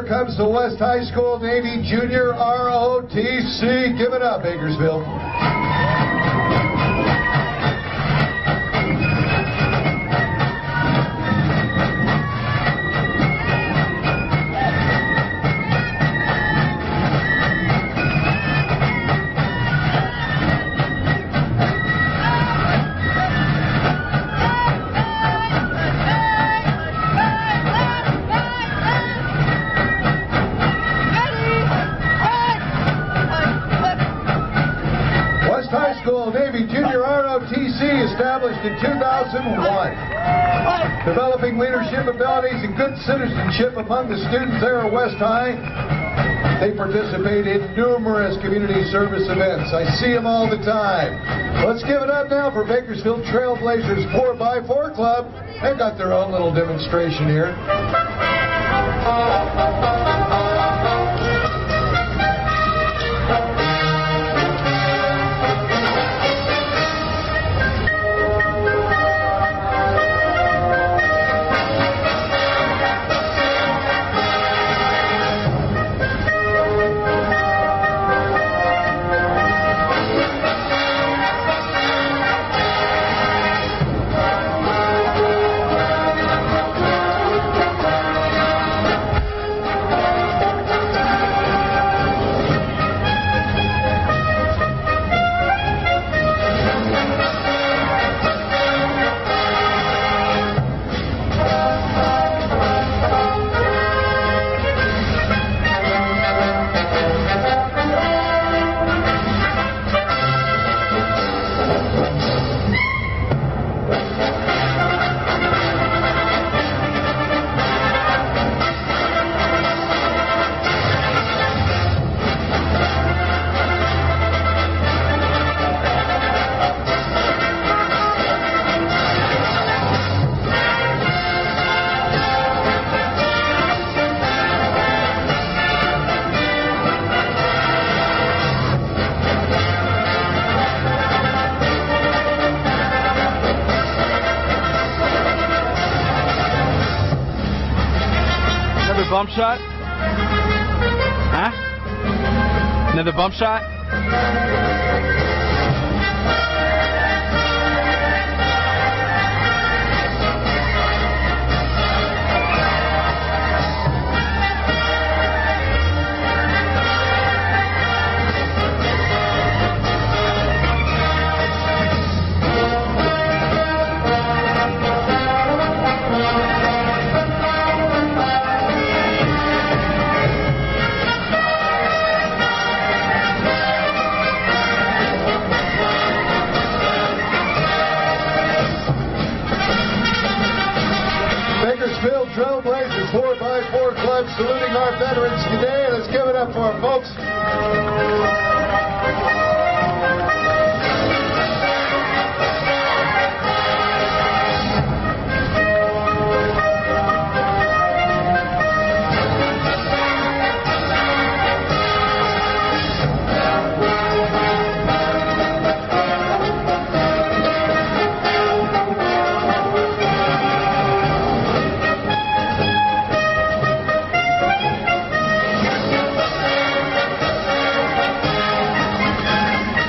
S1: Comes the West High School Navy Junior ROTC. Give it up, Bakersfield. School, Navy Junior ROTC, established in 2001. Developing leadership abilities and good citizenship among the students there at West High. They participate in numerous community service events. I see them all the time. Let's give it up now for Bakersfield Trailblazers 4x4 Club. They've got their own little demonstration here.
S5: Bump shot? Huh? Another bump shot?
S1: Bakersfield Trailblazers 4x4 Club saluting our veterans today. Let's give it up for them, folks.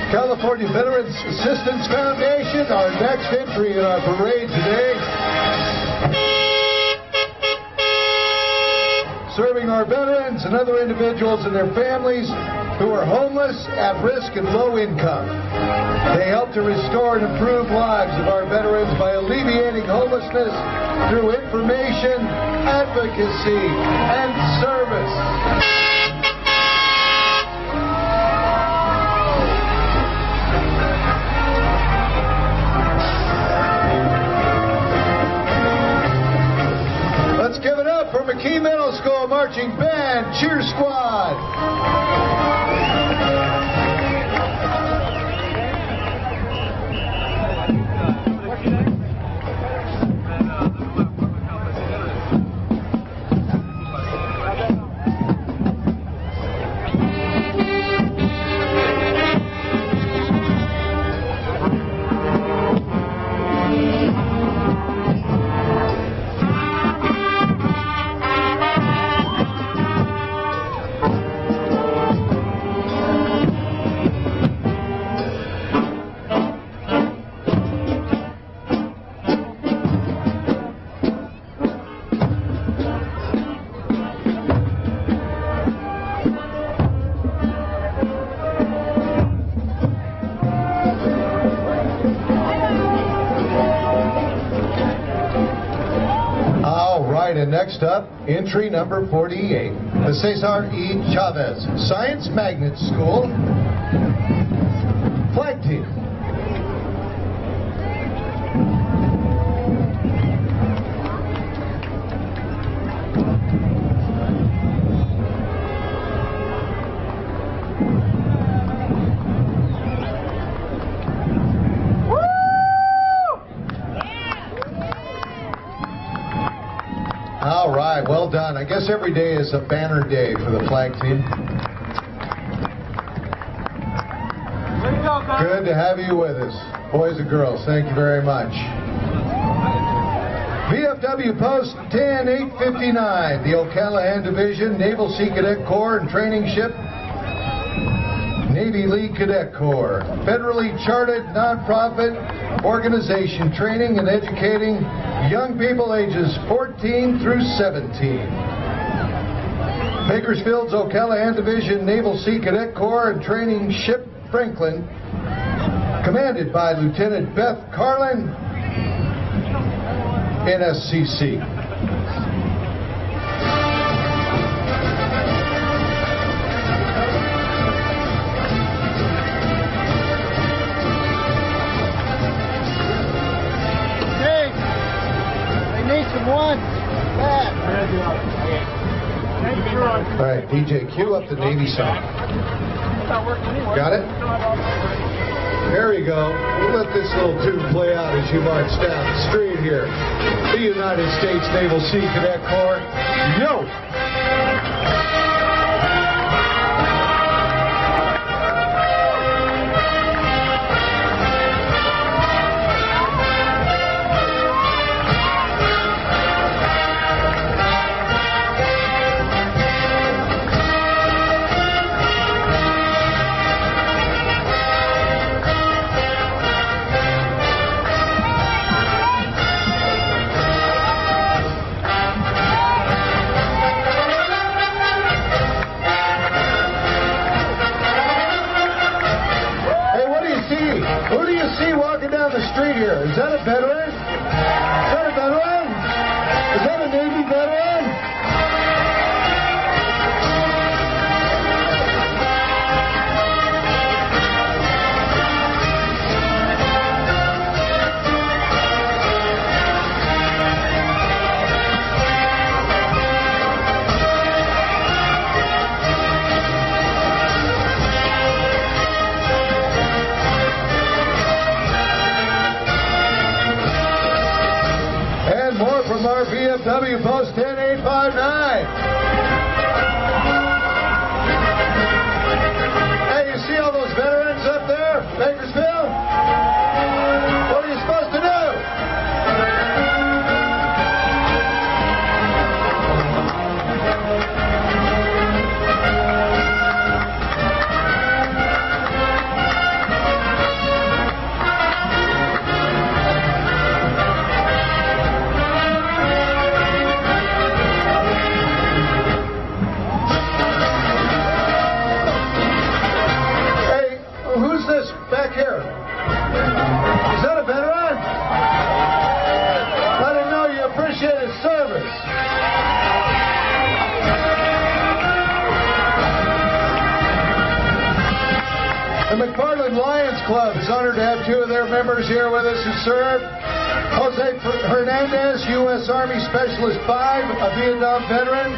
S1: California Veterans Assistance Foundation, our next entry in our parade today. Serving our veterans and other individuals and their families who are homeless, at risk, and low income. They help to restore and improve lives of our veterans by alleviating homelessness through information, advocacy, and service. Let's give it up for McKee Middle School Marching Band Cheer Squad. And next up, entry number 48, the Cesar E. Chavez Science Magnet School Flag Team. well done. I guess every day is a banner day for the flag team. Good to have you with us, boys and girls. Thank you very much. VFW Post 10859, the O'Callahan Division, Naval Sea Cadet Corps and Training Ship, Navy League Cadet Corps, federally chartered nonprofit organization training and educating young people ages 14 through 17. Bakersfield's O'Callahan Division, Naval Sea Cadet Corps and Training Ship Franklin, commanded by Lieutenant Beth Carlin, NSCC.
S3: Hey, they need some ones.
S1: All right, DJ, cue up the Navy song. Got it? There you go. We'll let this little tune play out as you march down the street here. The United States Naval Sea Cadet Corps. Yo! Is that a veteran? Is that a veteran? Is that a Navy veteran? From our VFW Post 10859. Hey, you see all those veterans up there, Bakersfield? What are you supposed to do? Back here. Is that a veteran? Let him know you appreciate his service. The McFarland Lions Club is honored to have two of their members here with us who served. Jose Hernandez, U.S. Army Specialist 5, a Vietnam veteran,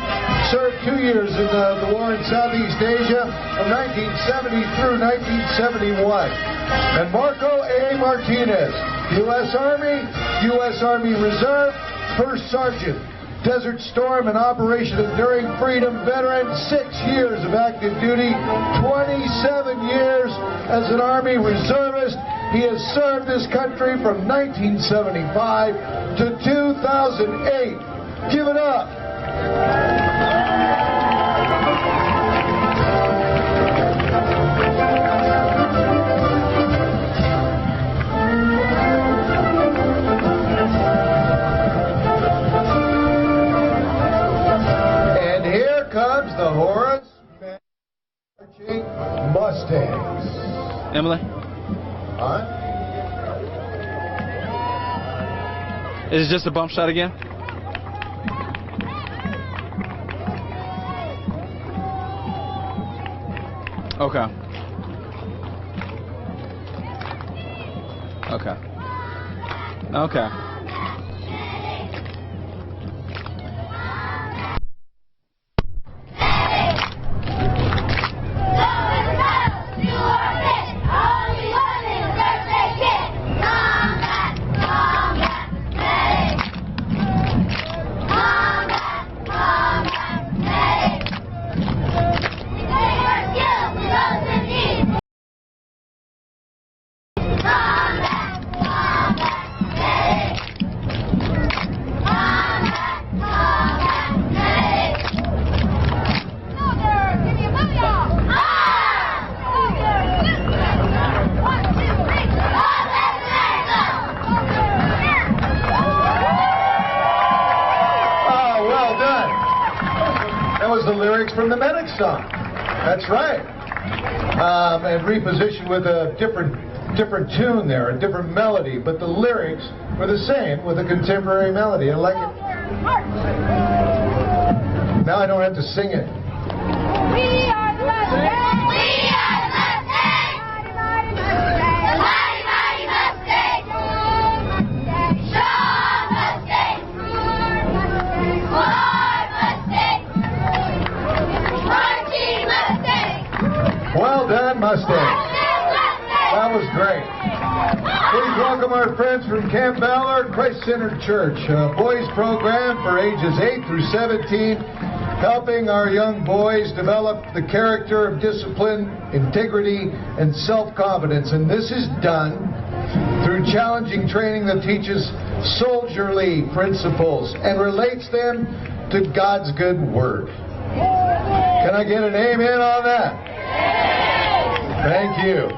S1: served 2 years in the war in Southeast Asia from 1970 through 1971. And Marco A. Martinez, U.S. Army Reserve, First Sergeant, Desert Storm and Operation Enduring Freedom veteran, 6 years of active duty, 27 years as an Army Reservist. He has served this country from 1975 to 2008. Give it up. And here comes the Horace Marching Mustangs.
S5: Emily?
S1: Huh?
S5: Is it just a bump shot again? Okay. Okay. Okay.
S2: Combat!
S1: song. That's right. And repositioned with a different tune there, a different melody, but the lyrics were the same with a contemporary melody. I like it. Now I don't have to sing it.
S2: We are the Mustangs! We are the Mustangs! Mighty, mighty Mustangs! The mighty, mighty Mustangs! Strong Mustangs! War Mustangs! Marching Mustangs!
S1: Well done, Mustang. That was great. Please welcome our friends from Camp Ballard Christ-Centered Church, a boys program for ages 8 through 17, helping our young boys develop the character of discipline, integrity, and self-confidence. And this is done through challenging training that teaches soldierly principles and relates them to God's good word. Can I get an amen on that? Thank you.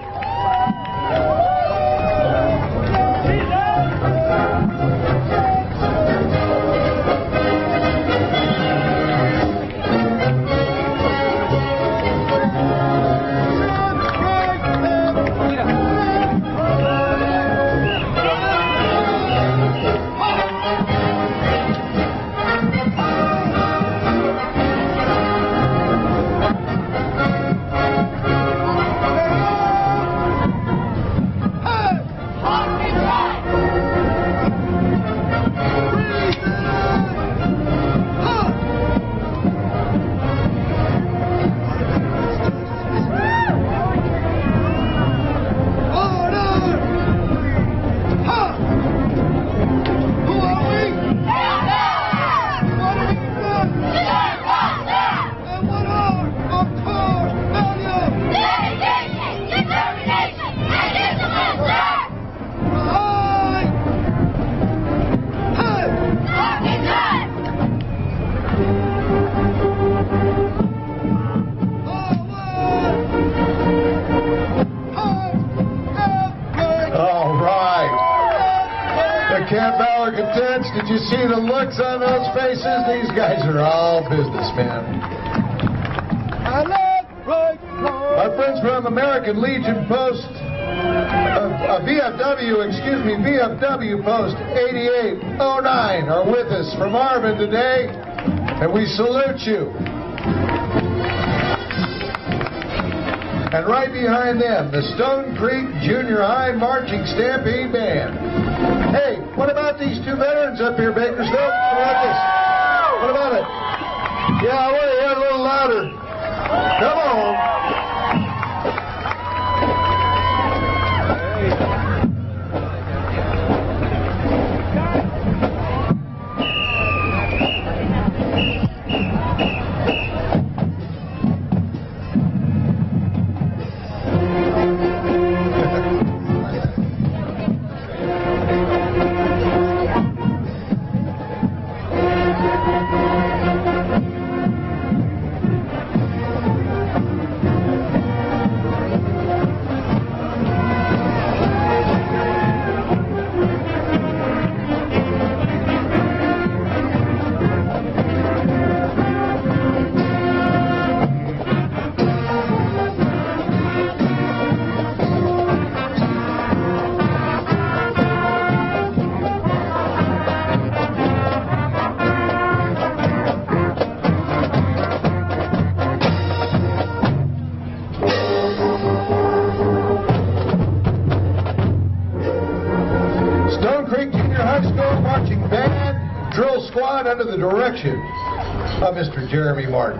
S1: Camp Ballard contents. Did you see the looks on those faces? These guys are all businessmen. Our friends from American Legion Post, VFW Post 8809 are with us from Marvin today, and we salute you. And right behind them, the Stone Creek Junior High Marching Stampede Band. Hey, what about these two veterans up here, Bakersfield? What about this? What about it? Yeah, I want to hear it a little louder. Come on. Marching band drill squad under the direction of Mr. Jeremy Martin.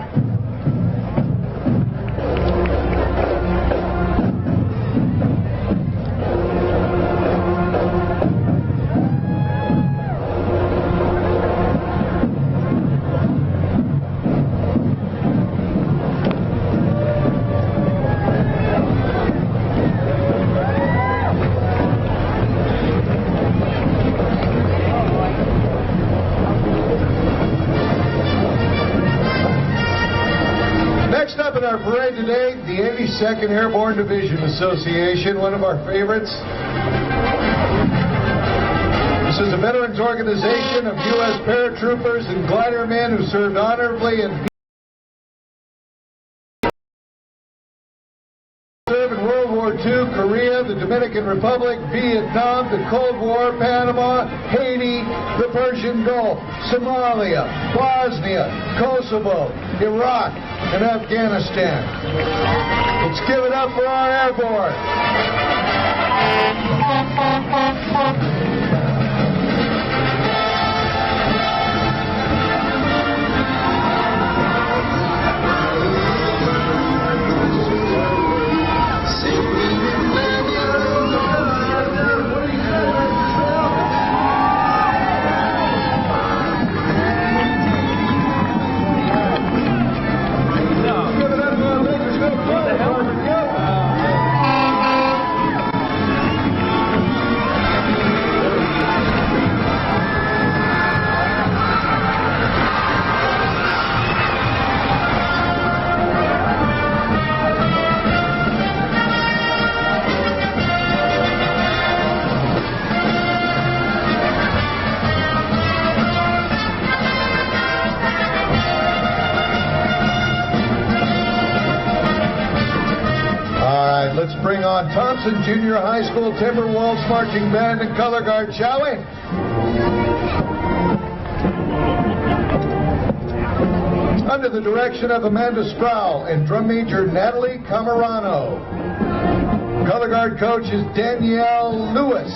S1: Next up in our parade today, the 82nd Airborne Division Association, one of our favorites. This is a veterans organization of U.S. paratroopers and glider men who served honorably in II, Korea, the Dominican Republic, Vietnam, the Cold War, Panama, Haiti, the Persian Gulf, Somalia, Bosnia, Kosovo, Iraq, and Afghanistan. Let's give it up for our airborne. Let's bring on Thompson Junior High School Timberwolves Marching Band and Color Guard, shall we? Under the direction of Amanda Sproul and Drum Major Natalie Camarano. Color Guard Coach is Danielle Lewis.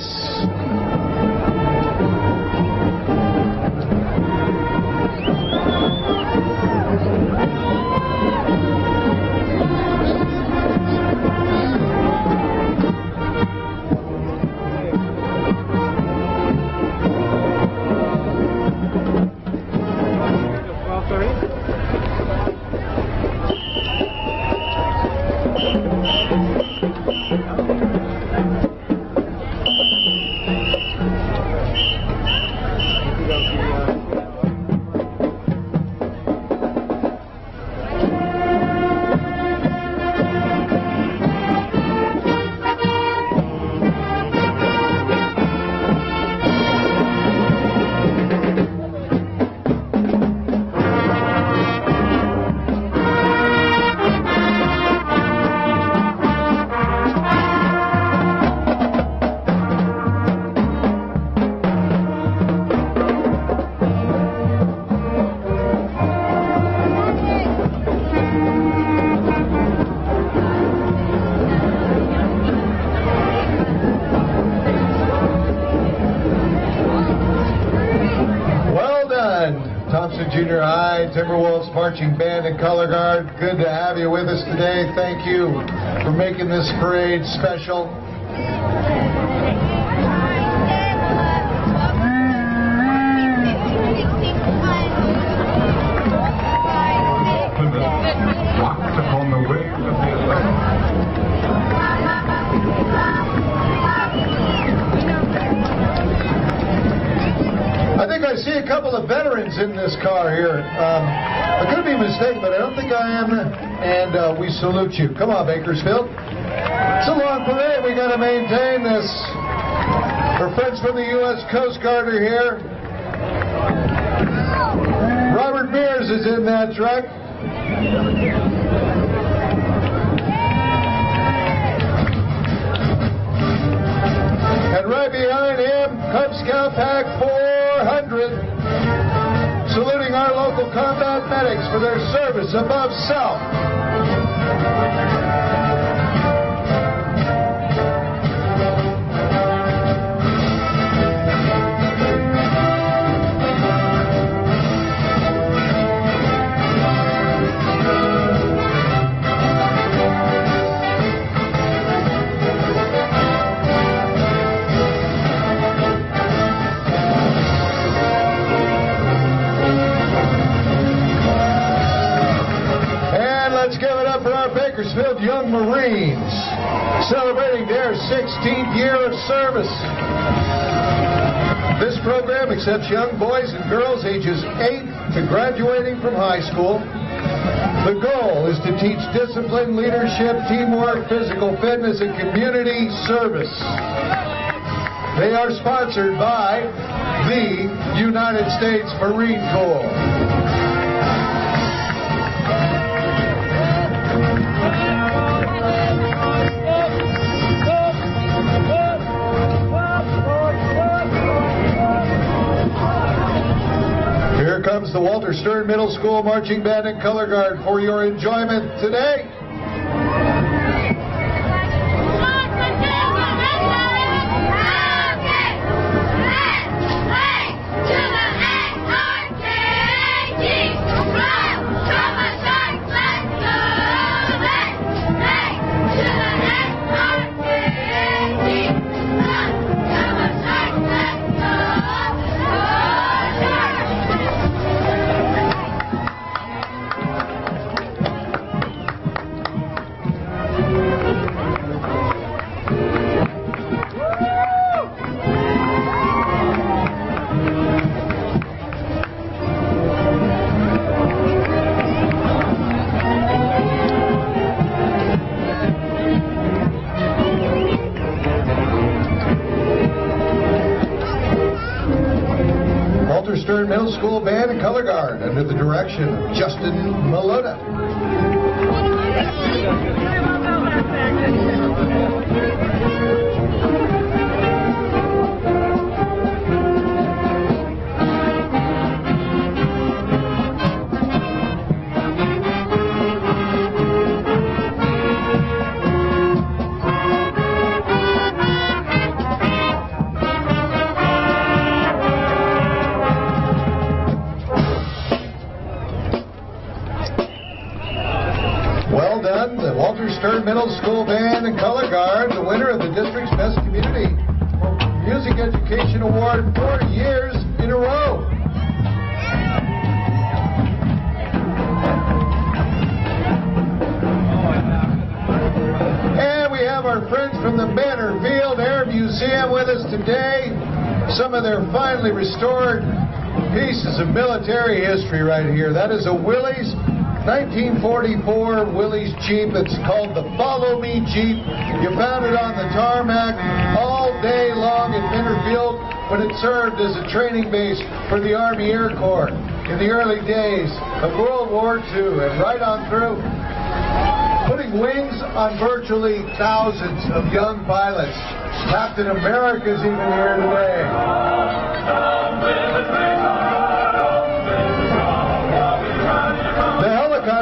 S1: Thompson Junior High, Timberwolves Marching Band and Color Guard. Good to have you with us today. Thank you for making this parade special.
S6: Walked upon the way of the
S1: I think I see a couple of veterans in this car here. I could be mistaken, but I don't think I am. And we salute you. Come on, Bakersfield. It's a long parade. We got to maintain this. Our friends from the U.S. Coast Guard are here. Robert Mears is in that truck. And right behind him, Cub Scout Pack 400, saluting our local combat medics for their service above self. Let's give it up for our Bakersfield Young Marines, celebrating their 16th year of service. This program accepts young boys and girls ages 8 to graduating from high school. The goal is to teach discipline, leadership, teamwork, physical fitness, and community service. They are sponsored by the United States Marine Corps. Walter Stern Middle School Marching Band and Color Guard for your enjoyment today. Stern Middle School Band and Color Guard under the direction of Justin Malota. Well done, the Walter Stern Middle School Band and Color Guard, the winner of the district's Best Community Music Education Award 4 years in a row. And we have our friends from the Bakersfield Air Museum with us today. Some of their finely restored pieces of military history right here. That is a Willys 1944 Willys Jeep. It's called the Follow Me Jeep. You found it on the tarmac all day long in Bakersfield when it served as a training base for the Army Air Corps in the early days of World War II and right on through, putting wings on virtually thousands of young pilots. Captain America's even here today.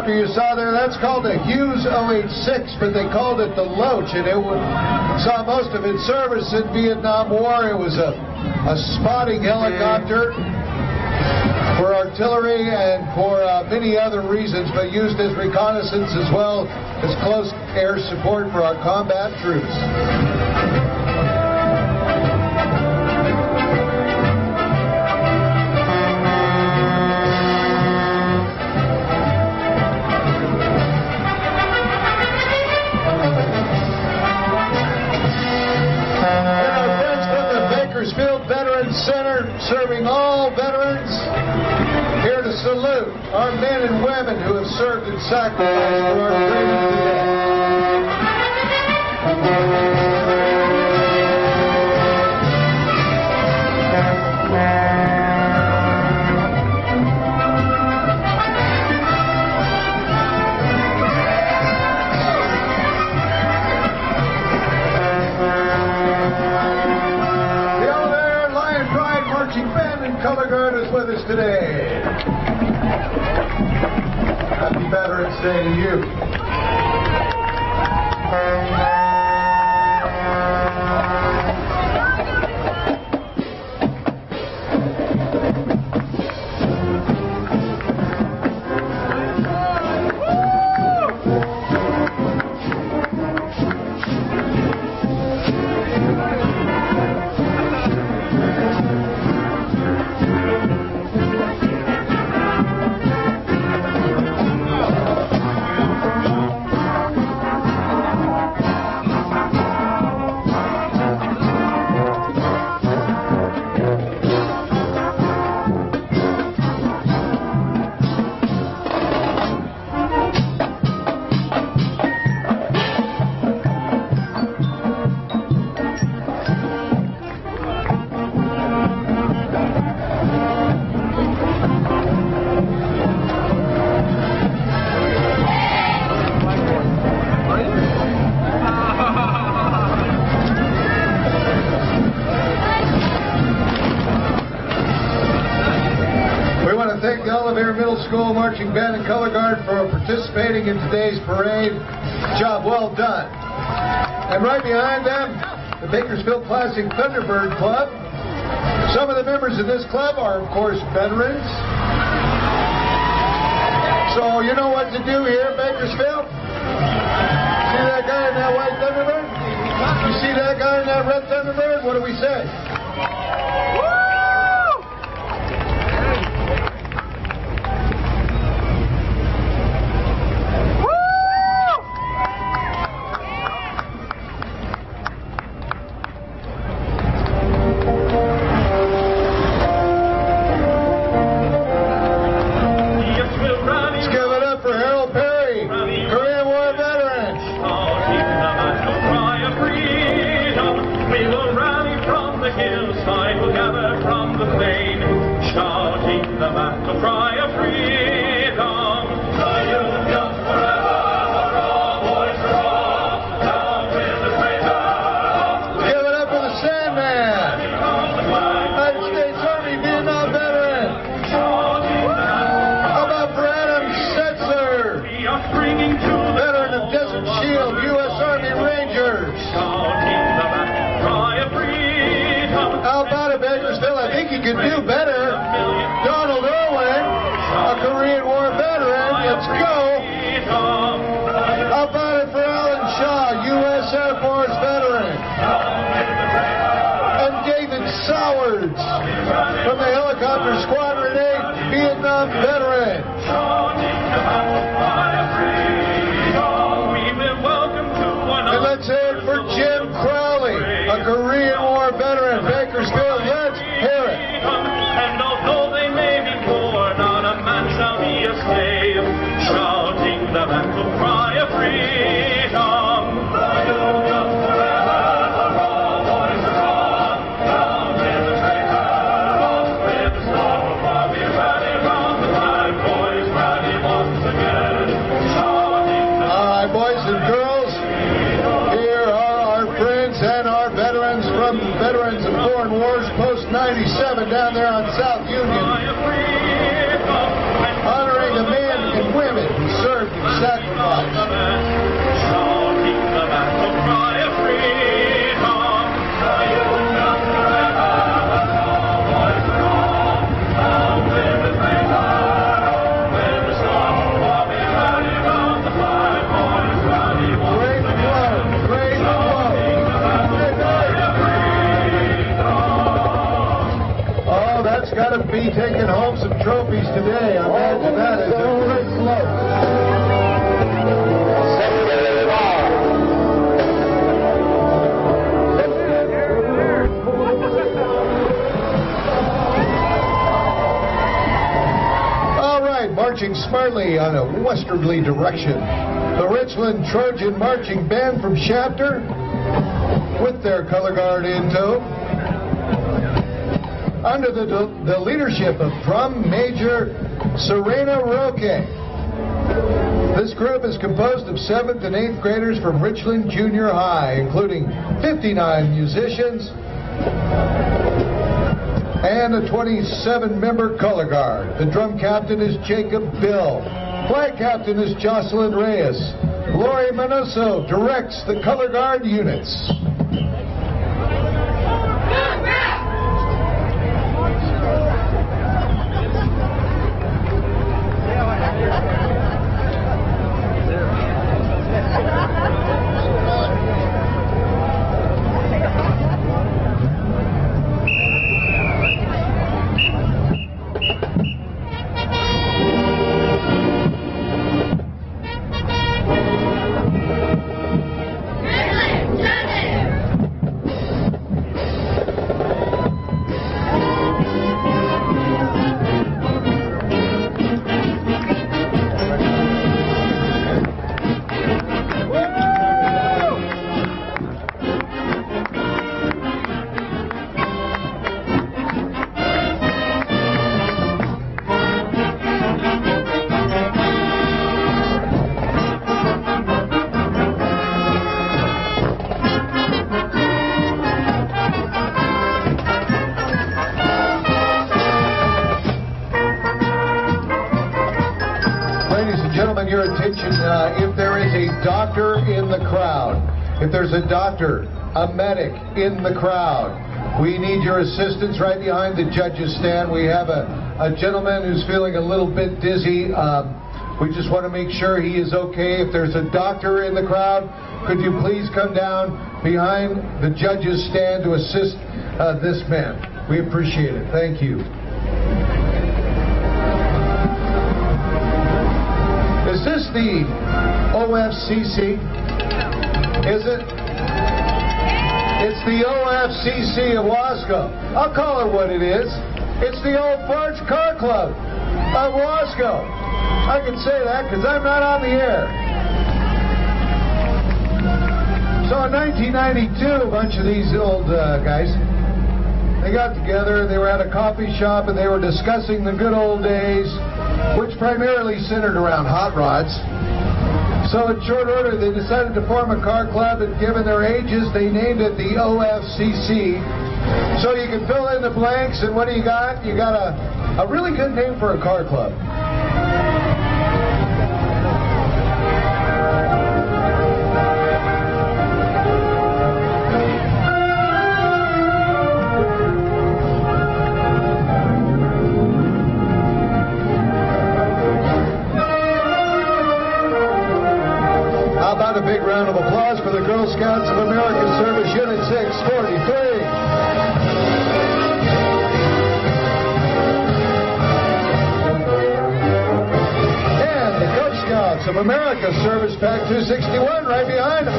S1: You saw there, that's called a Hughes 086, but they called it the Loach, and it saw most of its service in Vietnam War. It was a spotting helicopter for artillery and for many other reasons, but used as reconnaissance as well as close air support for our combat troops. Bakersfield Veterans Center, serving all veterans, here to salute our men and women who have served and sacrificed for our freedom Color Guard is with us today. Happy Veterans Day to you. thank the Oliver Middle School Marching Band and Color Guard for participating in today's parade. Job well done. And right behind them, the Bakersfield Classic Thunderbird Club. Some of the members of this club are, of course, veterans. So you know what to do here in Bakersfield? See that guy in that white Thunderbird? You see that guy in that red Thunderbird? What do we say? Could do better. Donald Irwin, a Korean War veteran. Let's go. How about it for Alan Shaw, U.S. Air Force veteran? And David Sowards from the Helicopter Squadron 8, Vietnam veteran. And let's hear it for Jim Crowley, a Korean War veteran, Bakersfield. Let's hear it.
S7: And although they may be poor, not a man shall be a slave, shouting the battle cry of freedom.
S1: All right, boys and girls, here are our friends and our veterans from Veterans of Foreign Wars Post 97 down there on South Union, honoring the men and women who served and sacrificed. Got to be taking home some trophies today. I imagine that is a great float. All right, marching smartly on a westerly direction. The Richland Trojan Marching Band from Shafter with their color guard in tow, under the leadership of Drum Major Serena Roque. This group is composed of 7th and 8th graders from Richland Junior High, including 59 musicians and a 27-member color guard. The drum captain is Jacob Bill. Flag captain is Jocelyn Reyes. Lori Manoso directs the color guard units.
S2: Richland,
S1: if there is a doctor in the crowd, if there's a doctor, a medic in the crowd, we need your assistance right behind the judges stand. We have a gentleman who's feeling a little bit dizzy. We just want to make sure he is okay. If there's a doctor in the crowd, could you please come down behind the judges stand to assist this man? We appreciate it. Thank you. Is this the OFCC? Is it? It's the OFCC of Wasco. I'll call it what it is. It's the Old Farts Car Club of Wasco. I can say that because I'm not on the air. So in 1992, a bunch of these old guys, they got together, they were at a coffee shop, and they were discussing the good old days, which primarily centered around hot rods. So in short order, they decided to form a car club, and given their ages, they named it the OFCC. So you can fill in the blanks, and what do you got? You got a really good name for a car club. A big round of applause for the Girl Scouts of America Service Unit 643. And the Cub Scouts of America Service Pack 261 right behind them.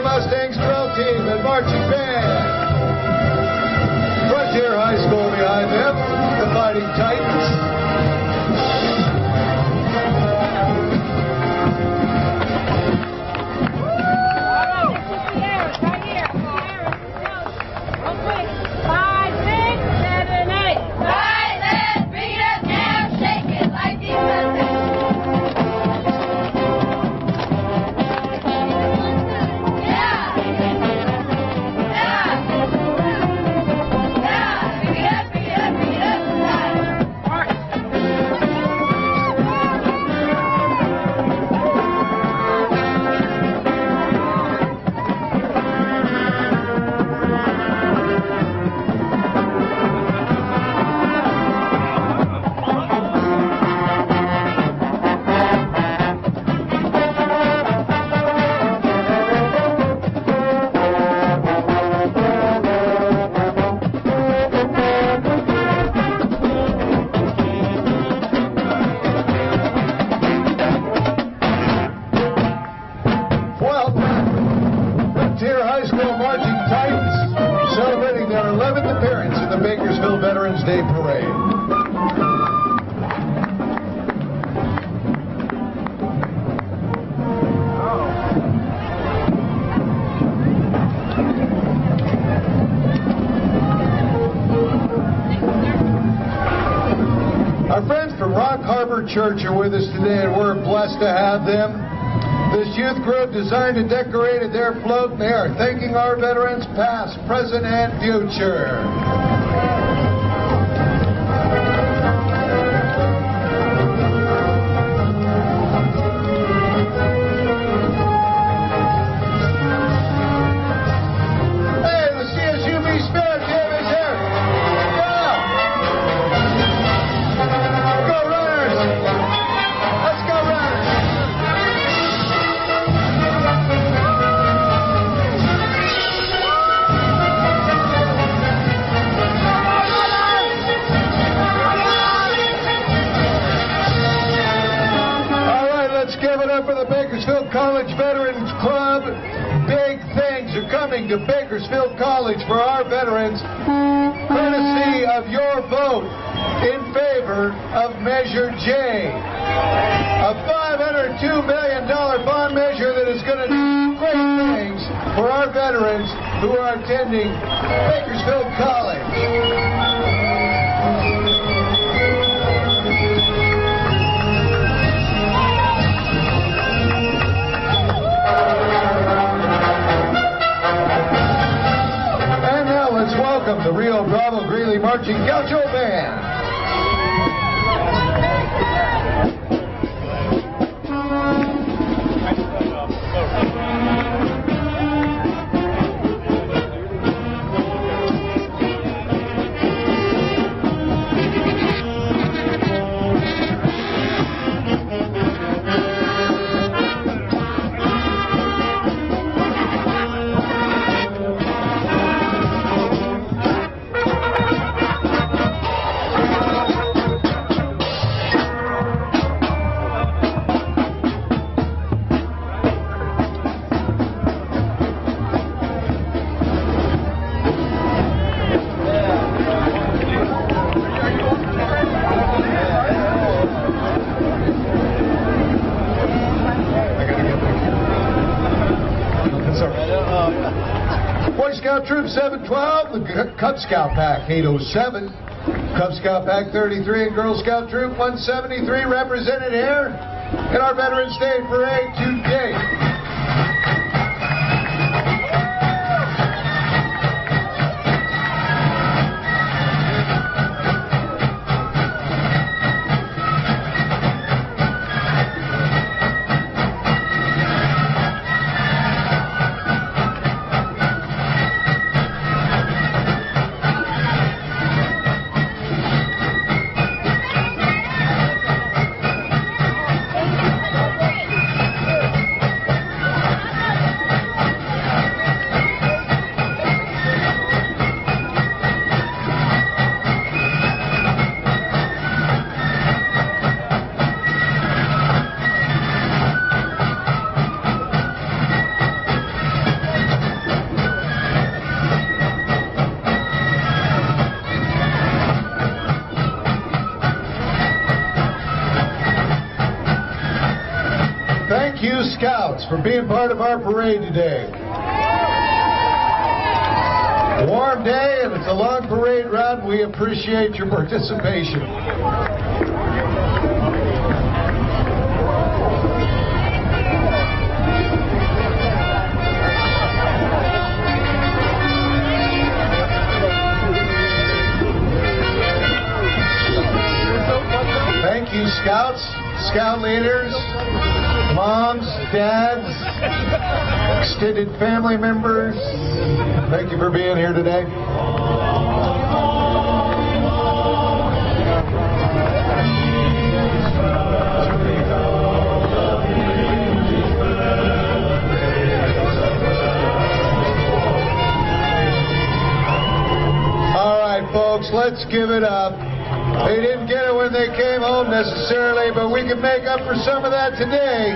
S1: Mustang's drill team and marching band. Frontier High School behind them, the Fighting Titans. Celebrating their 11th appearance in the Bakersfield Veterans Day Parade. Our friends from Rock Harbor Church are with us today, and we're blessed to have them. This youth group designed and decorated their float, and they are thanking our veterans past, present, and future. Hey, the CSUB Spirit Team is here. Go! Go Runners! Let's go Runners! College Veterans Club, big things are coming to Bakersfield College for our veterans, courtesy of your vote in favor of Measure J, a $502 million bond measure that is going to do great things for our veterans who are attending Bakersfield College. And now let's welcome the Rio Bravo Greeley Marching Gaucho Band. Boy Scout Troop 712, the Cub Scout Pack 807, Cub Scout Pack 33, and Girl Scout Troop 173 represented here in our Veterans Day Parade today. Thank you, Scouts, for being part of our parade today. A warm day, and it's a long parade route. We appreciate your participation. Thank you, Scouts, Scout leaders, moms, dads, extended family members. Thank you for being here today. All right, folks, let's give it up. They didn't get it when they came home necessarily, but we can make up for some of that today.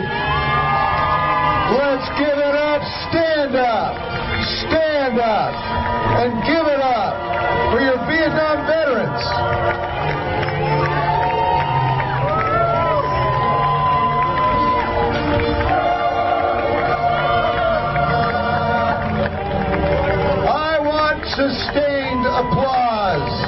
S1: Let's give it up, stand up, and give it up for your Vietnam veterans. I want sustained applause.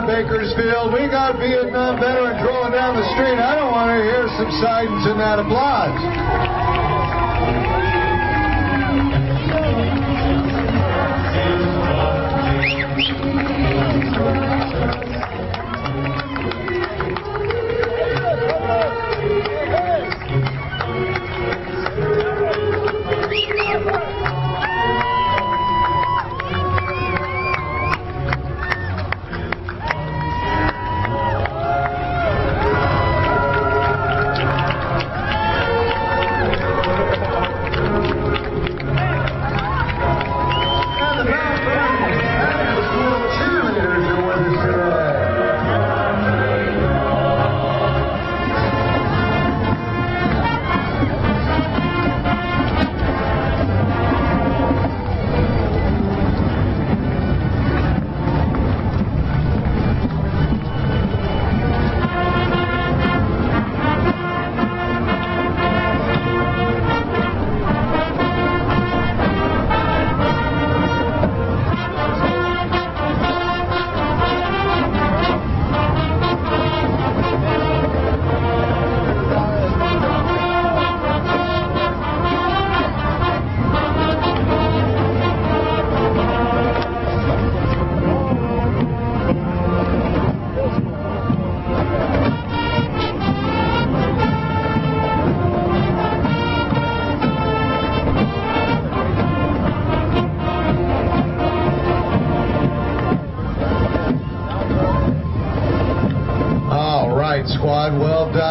S1: Bakersfield, we got Vietnam veterans rolling down the street. I don't want to hear subsidence in that applause.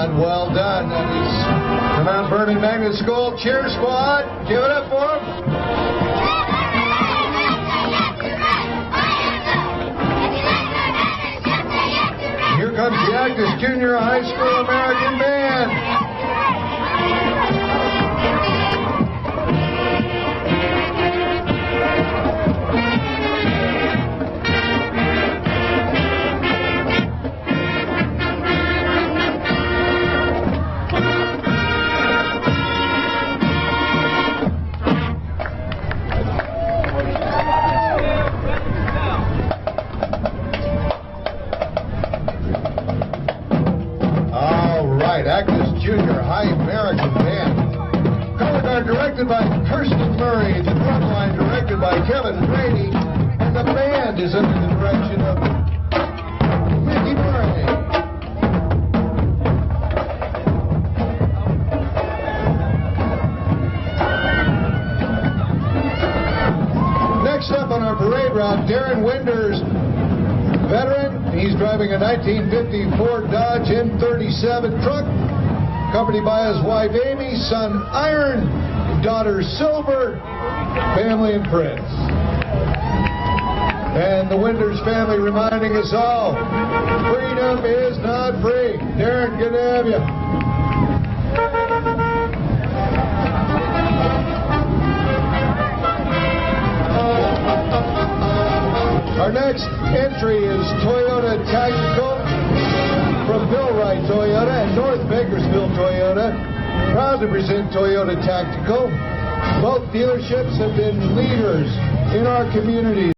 S1: done, well done. That is the Mount Vernon Magnet School Cheer Squad. Give it up for them. Here comes the Actors Junior High School American Band. Actors Junior High American Band. Color guard directed by Kirsten Murray. The drum line directed by Kevin Brady. And the band is under the direction of Mickey Murray. Next up on our parade route, Darren Winders, veteran. He's driving a 1954 Dodge N37 truck, accompanied by his wife Amy, son Iron, daughter Silver, family and friends. And the Winders family reminding us all, freedom is not free. Darren, good to have you. Our next entry is Toyota Tactical from Bill Wright Toyota and North Bakersfield Toyota. Proud to present Toyota Tactical. Both dealerships have been leaders in our community.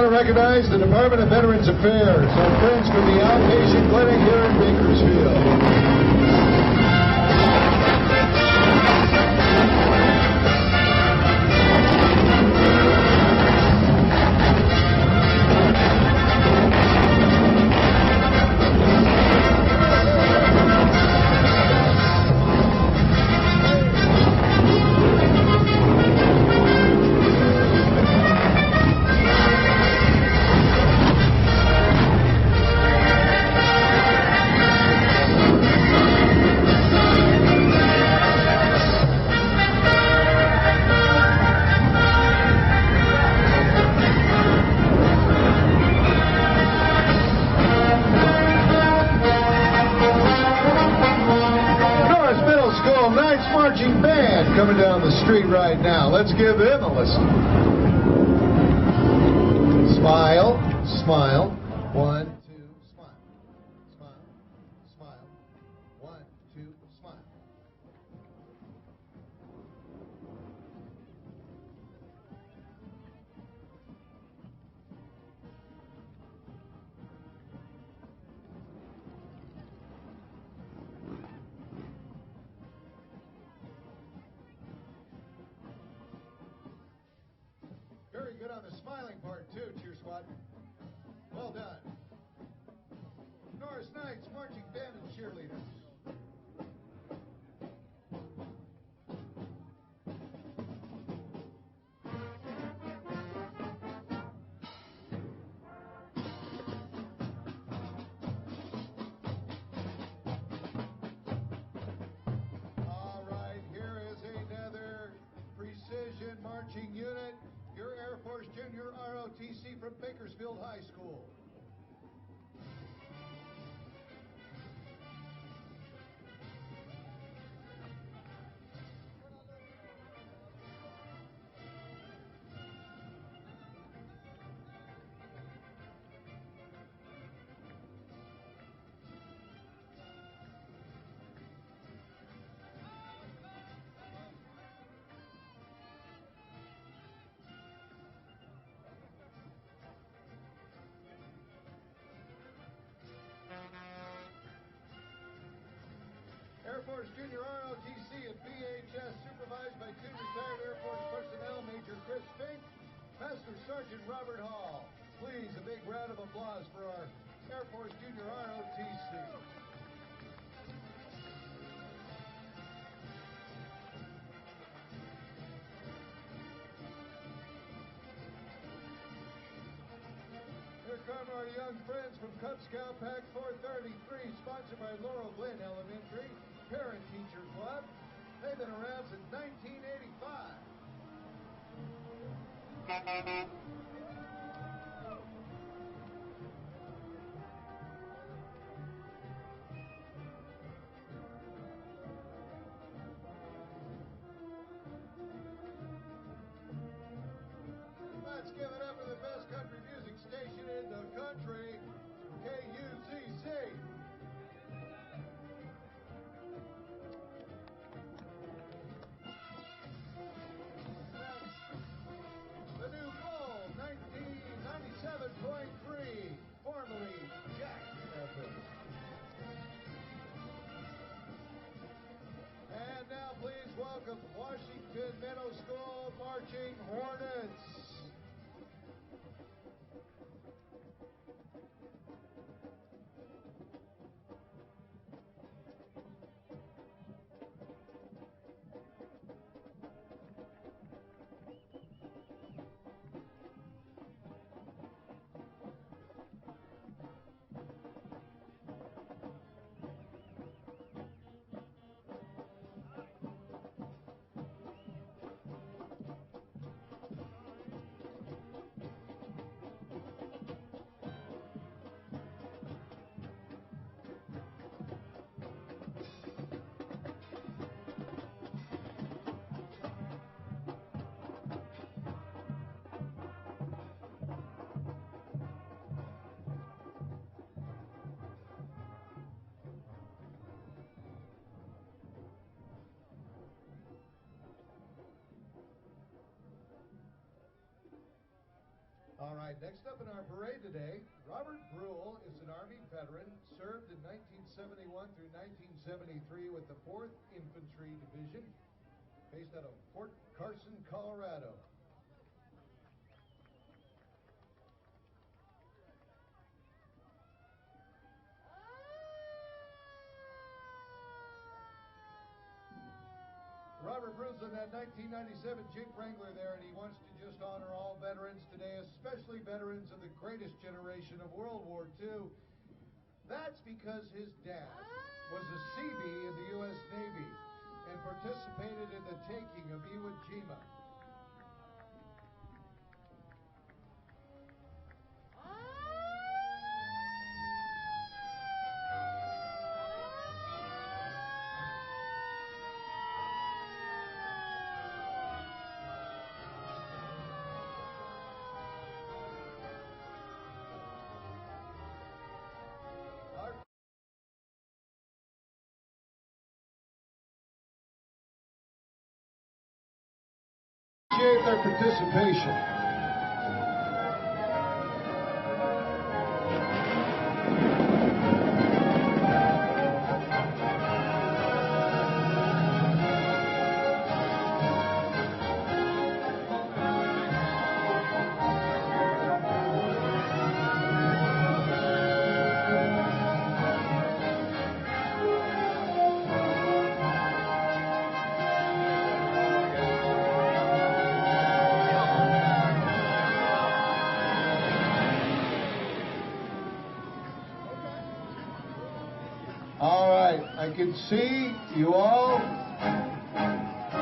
S1: Recognize the Department of Veterans Affairs, our friends from the outpatient clinic here in Bakersfield. Marching band coming down the street right now. Let's give them a listen. Smile, smile. 1, 2, smile. Smile, smile. 1, 2, smile. Very good on the smiling part, too, Cheer Squad. Well done. Norris Knights Marching Band and Cheerleaders. All right, here is another precision marching unit. Your Air Force Junior ROTC from Bakersfield High School. Air Force Junior ROTC and BHS, supervised by 2 retired Air Force personnel, Major Chris Fink, Master Sergeant Robert Hall. Please, a big round of applause for our Air Force Junior ROTC. Here come our young friends from Cub Scout Pack 433, sponsored by Laurel Glen Elementary, Parent Teacher Club. They've been around since 1985. Let's give it up for the best country music station in the country, KUCC. The new Bull 1997.3, formerly Jack FM. And now please welcome Washington Middle School Marching Hornets. All right, next up in our parade today, Robert Brule is an Army veteran, served in 1971 through 1973 with the 4th Infantry Division, based out of Fort Carson, Colorado. Robert Bruce in that 1997 Jeep Wrangler there, and he wants to just honor all veterans today, especially veterans of the greatest generation of World War II. That's because his dad was a Seabee in the U.S. Navy and participated in the taking of Iwo Jima. Appreciate their participation. I can see you all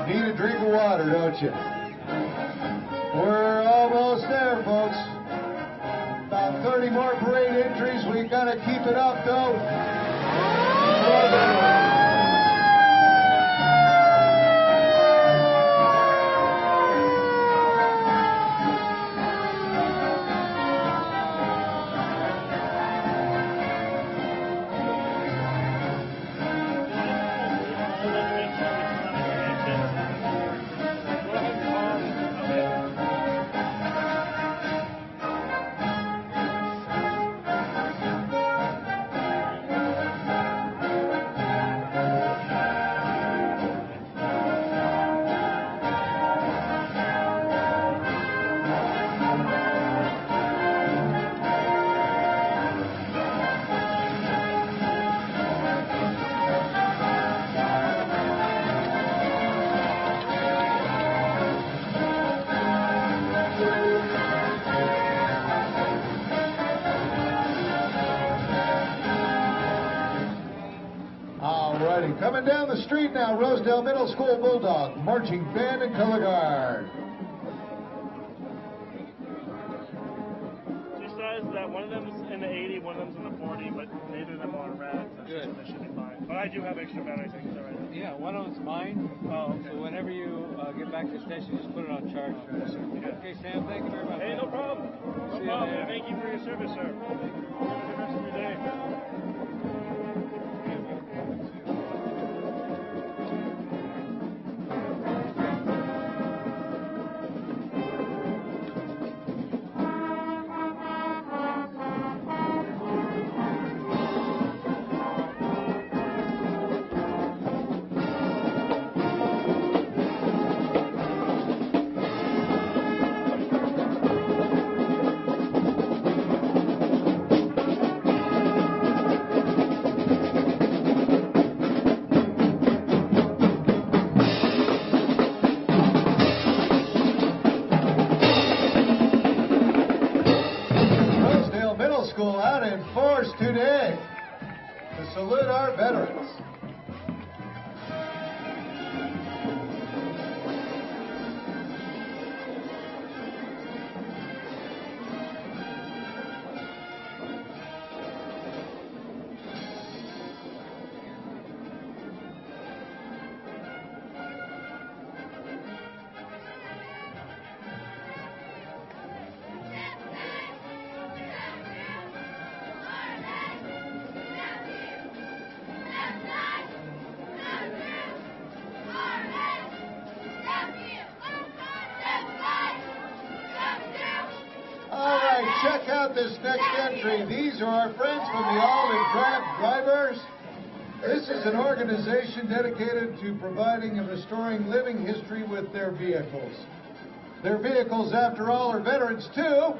S1: need a drink of water, don't you? We're almost there, folks. About 30 more parade entries. We gotta keep it up, though. Coming down the street now, Rosedale Middle School Bulldog, Marching Band and Color Guard.
S7: Two sides that one of them's in the 80, one of them's in the 40, but neither of them are red, so
S4: Good.
S7: that should be fine. But I do have extra batteries, I think, so right.
S4: Yeah, one of them's mine.
S7: Oh, okay.
S4: So whenever you get back to the station, just put it on charge. Okay, Sam, thank you very much.
S7: Hey, no problem. No
S4: See you
S7: problem.
S4: later.
S7: Thank you for your service, sir. Have a good rest of your day.
S1: Rosedale Middle School out in force today to salute our veterans. All right, check out this next entry. These are our friends from the Olive Drive Drivers. This is an organization dedicated to providing and restoring living history with their vehicles. Their vehicles, after all, are veterans too.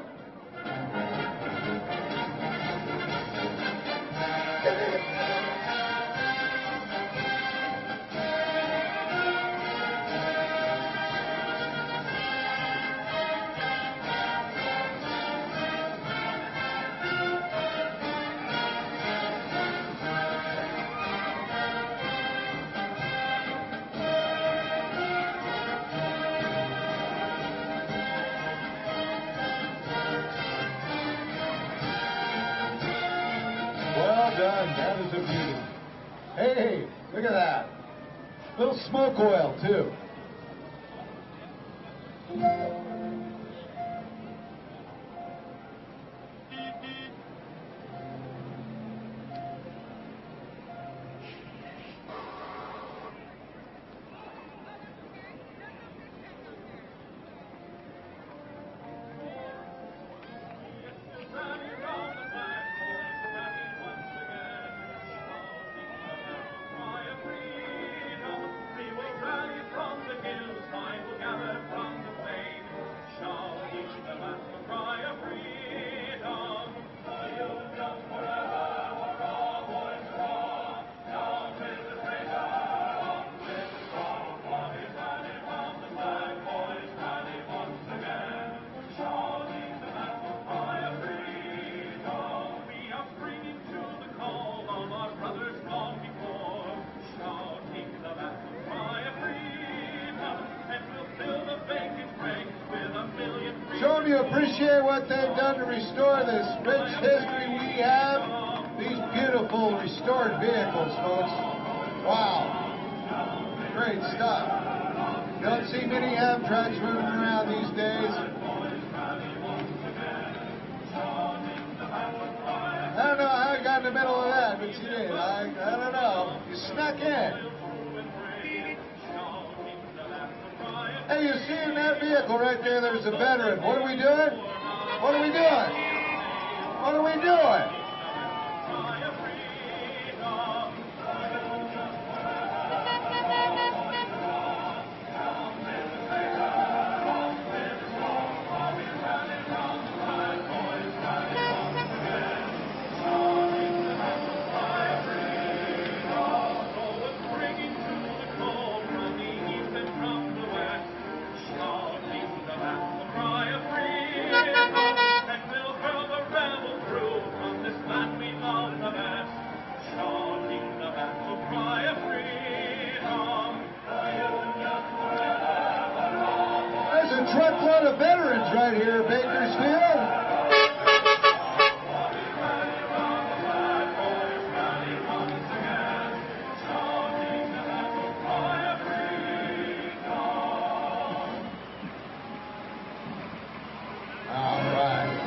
S1: Well done. That is a beauty. Hey, look at that. Little smoke oil, too. Showing you appreciate what they've done to restore this rich history we have. These beautiful restored vehicles, folks. Wow. Great stuff. You don't see many Amtraks moving around these days. I don't know how you got in the middle of that, but you did. I don't know. You snuck in. Hey, you see in that vehicle right there, there's a veteran. What are we doing? What are we doing? What are we doing?
S7: And we'll hurl the rebel through from this
S1: lot of veterans right here, Bakersfield. All right.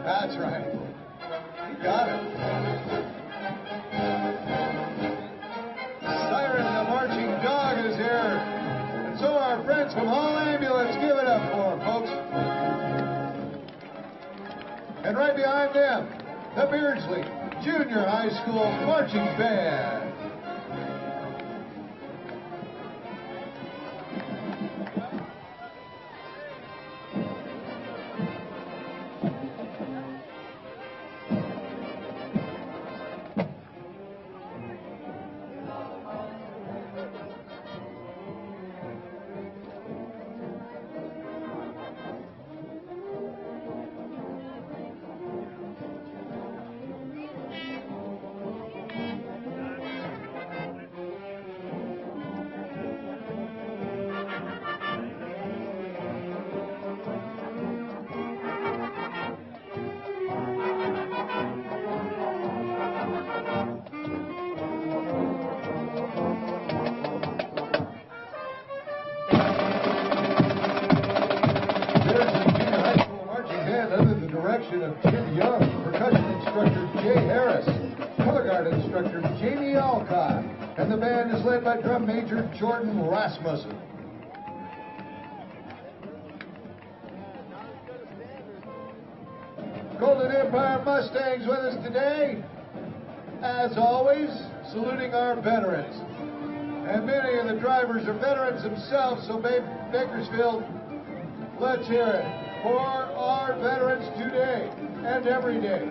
S1: That's right. You got it. Siren the Marching Dog is here. And so our friends from Hall Ambulance, give it up for them, folks. And right behind them, the Beardsley Junior High School Marching Band. Of Jim Young, percussion instructor Jay Harris, color guard instructor Jamie Alcott, and the band is led by drum major Jordan Rasmussen. Golden Empire Mustangs with us today. As always, saluting our veterans. And many of the drivers are veterans themselves, so Bakersfield, let's hear it for our veterans today and every day.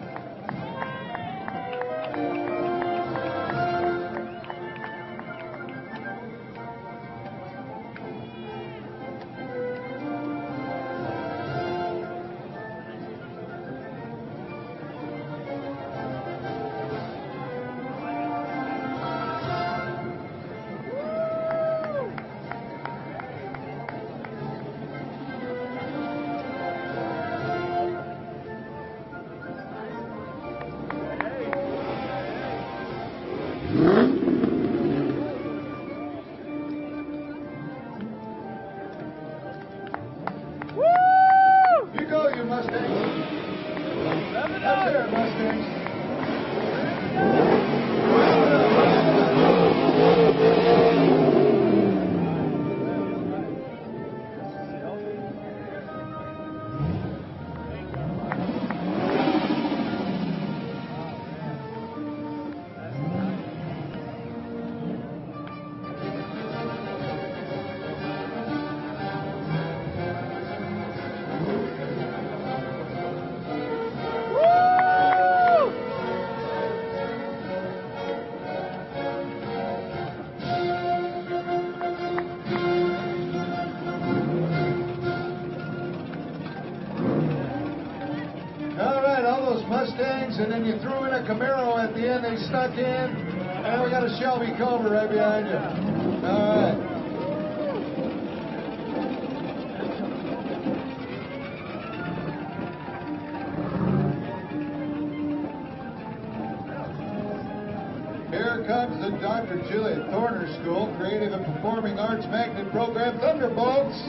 S1: Mustangs, and then you threw in a Camaro at the end, they stuck in, and we got a Shelby Cobra right behind you. All right. Here comes the Dr. Julia Thorner School, Creative and Performing Arts Magnet Program, Thunderbolts.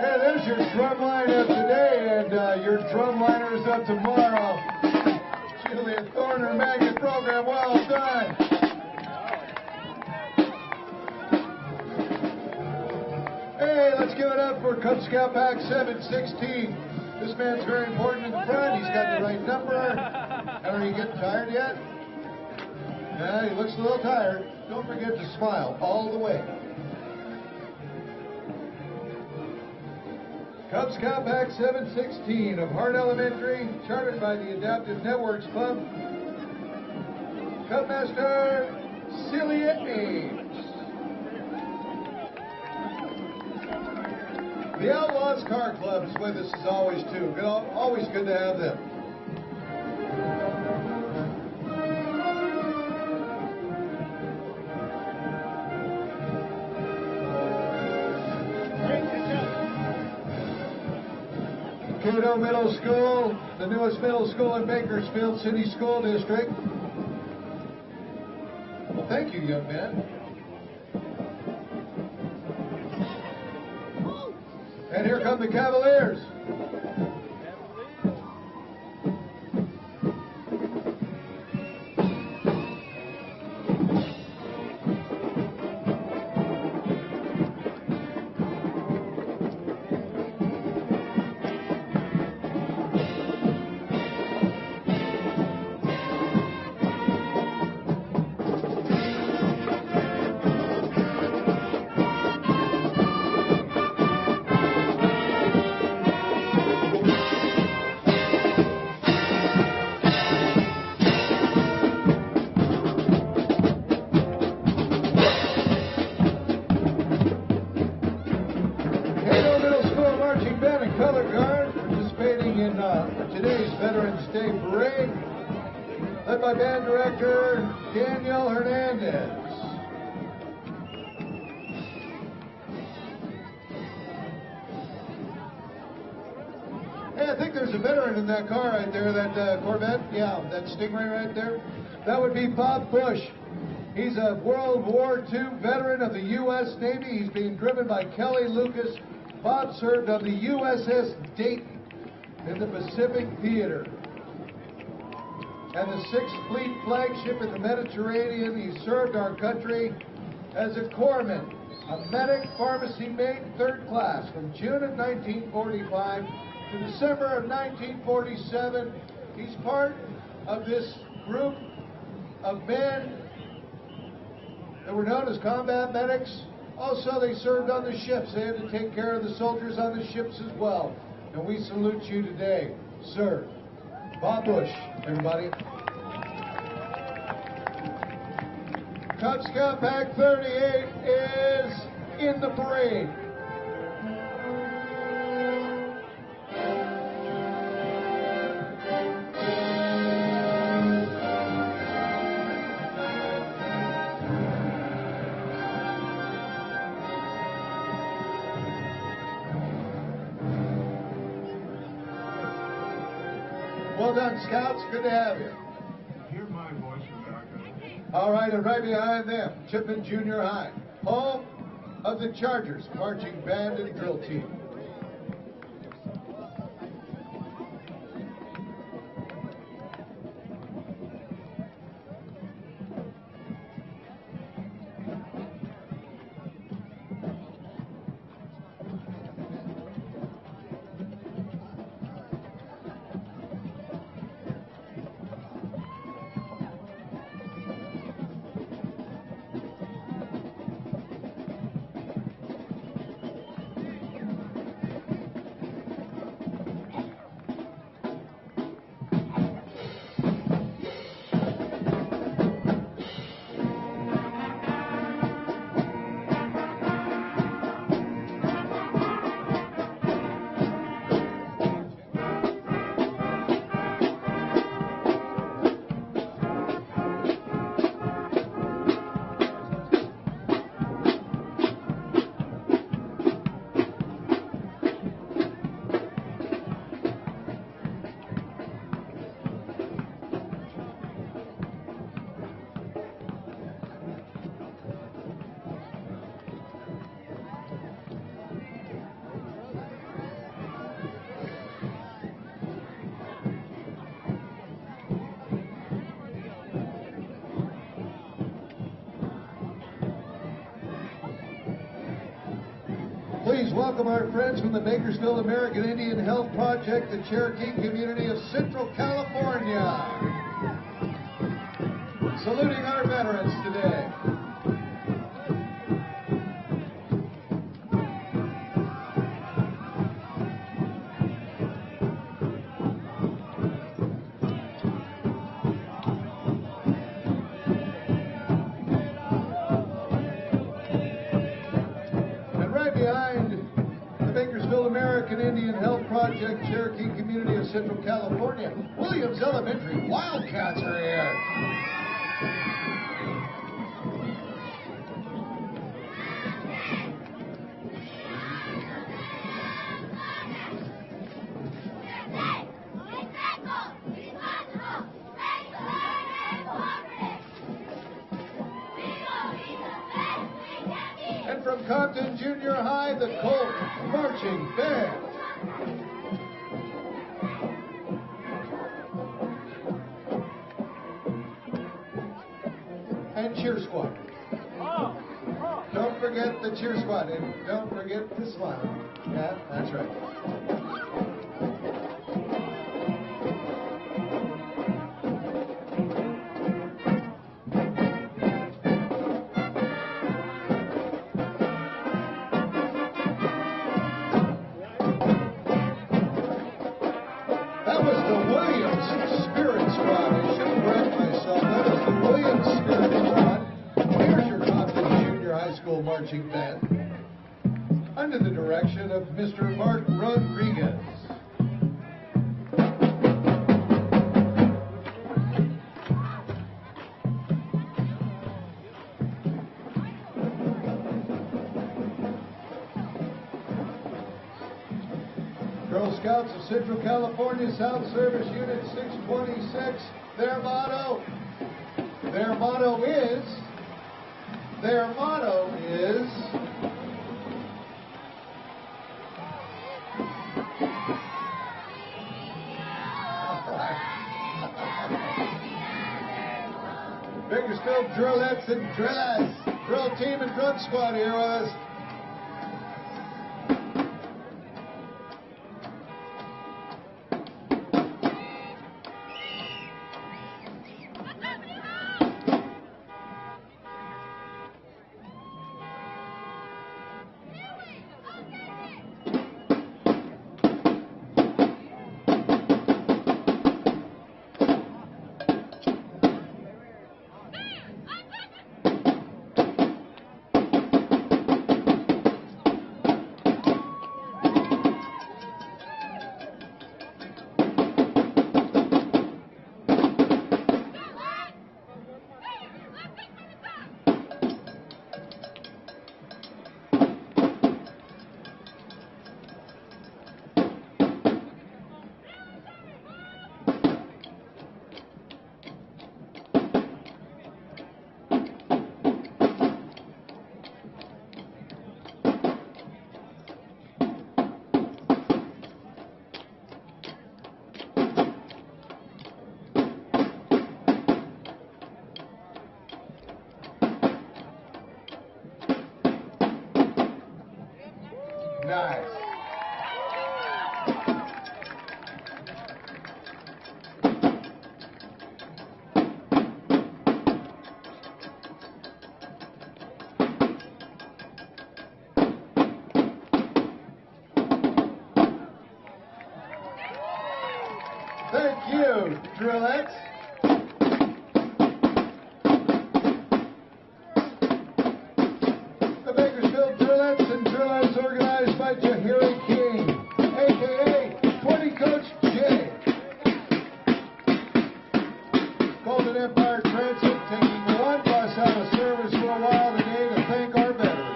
S1: Hey, there's your drum line up today, and your drum liners up tomorrow. Julia Thorner, Magnet Program, well done. Hey, let's give it up for Cub Scout Pack 716. This man's very important in the front. He's got the right number. Are you getting tired yet? Yeah, he looks a little tired. Don't forget to smile all the way. Cub Scout Pack 716 of Hart Elementary, chartered by the Adaptive Networks Club. Cubmaster Celia Ames. The Outlaws Car Club is with us as always too. Always good to have them. Cato Middle School, the newest middle school in Bakersfield City School District. Well, thank you, young man. And here come the Cavaliers. Led by band director Daniel Hernandez. Hey, I think there's a veteran in that car right there, that Corvette. Yeah, that Stingray right there. That would be Bob Bush. He's a World War II veteran of the U.S. Navy. He's being driven by Kelly Lucas. Bob served on the USS Dayton in the Pacific Theater and the 6th Fleet flagship in the Mediterranean. He served our country as a corpsman, a medic, pharmacy mate, 3rd class, from June of 1945 to December of 1947. He's part of this group of men that were known as combat medics. Also, they served on the ships. They had to take care of the soldiers on the ships as well. And we salute you today, sir. Bob Bush, everybody. Cub Scout Pack 38 is in the parade. Well done, Scouts. Good to have you.
S6: Hear my voice from back there.
S1: All right, and right behind them, Chipman Junior High, home of the Chargers marching band and drill team. Please welcome our friends from the Bakersfield American Indian Health Project, the Cherokee community of Central California. Saluting our veterans today. American Indian Health Project, Cherokee community of Central California. Williams Elementary Wildcats are here. And from Compton Junior High, the Colt Marching Band. And Cheer Squad. Don't forget the Cheer Squad, and don't forget to smile. Yeah, that's right. Marching band under the direction of Mr. Mark Rodriguez. Girl Scouts of Central California, South Service Unit 626, their motto is Bakersfield Drillettes and Drillers. Drill team and drum squad here with us. Nice. Thank you, Drillettes. The Bakersfield Drillettes and Drillers organized by Jahiri King, a.k.a. 20 Coach J. Golden Empire Transit taking one bus out of service for a while today to thank our veterans.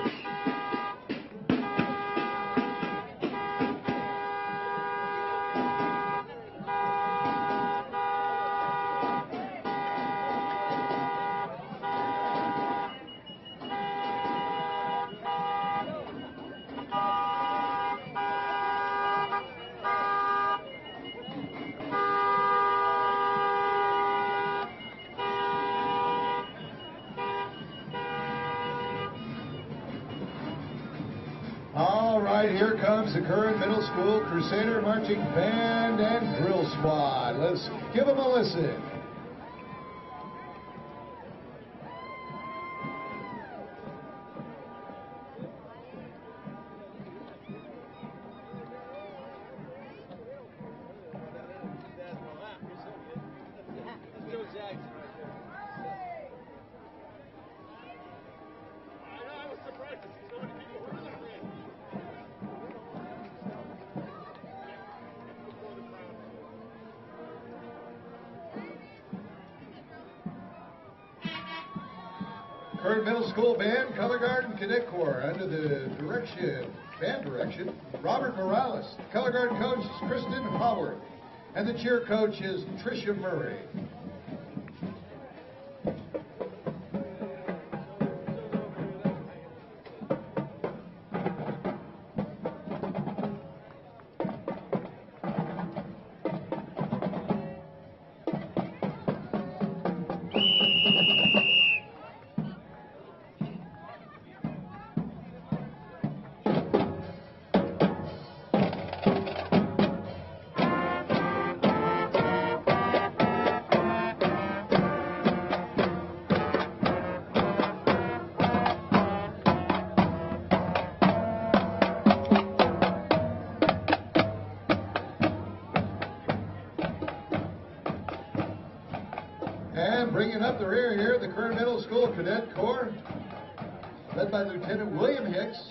S1: All right, here comes the Curran Middle School Crusader Marching Band and Drill Squad. Let's give them a listen. Curran Middle School Band, Color Guard, and Cadet Corps under the band direction, Robert Morales. Color Guard coach is Kristen Howard, and the cheer coach is Tricia Murray. And bringing up the rear here, the Curran Middle School Cadet Corps, led by Lieutenant William Hicks.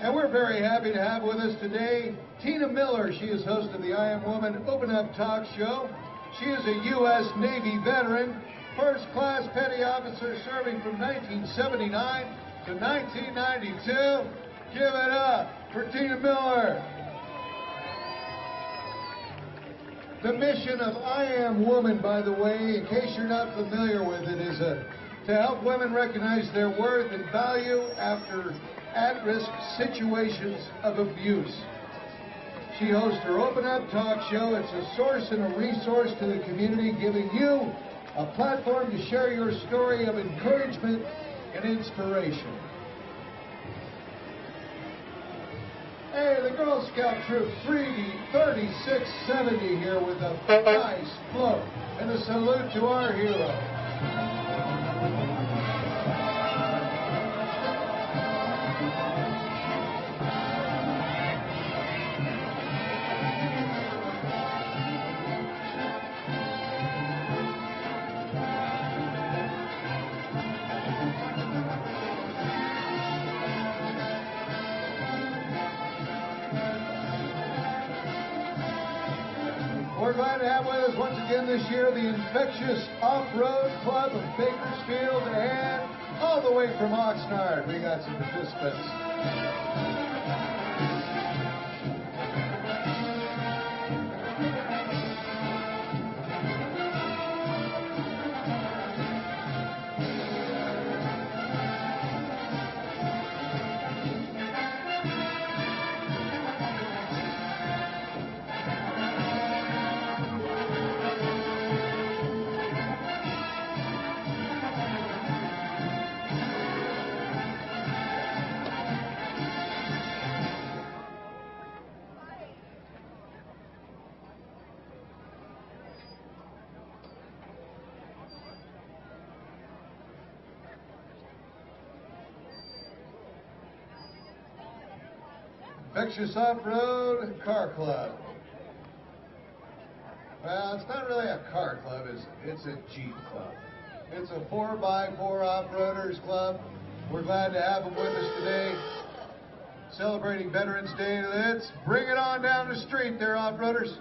S1: And we're very happy to have with us today Tina Miller. She is host of the I Am Woman Open Up Talk Show. She is a U.S. Navy veteran, first class petty officer serving from 1979 to 1992. Give it up for Tina Miller. The mission of I Am Woman, by the way, in case you're not familiar with it, is to help women recognize their worth and value after at-risk situations of abuse. She hosts her Open Up Talk Show. It's a source and a resource to the community, giving you a platform to share your story of encouragement and inspiration. Hey, the Girl Scout Troop 3670 here with a nice float and a salute to our hero. We're glad to have with us once again this year the Infectious Off-Road Club of Bakersfield, and all the way from Oxnard, we got some participants. Infectious Off-Road Car Club. Well, it's not really a car club, it's a Jeep club. It's a 4x4 off-roaders club. We're glad to have them with us today, celebrating Veterans Day. Let's bring it on down the street there, off-roaders.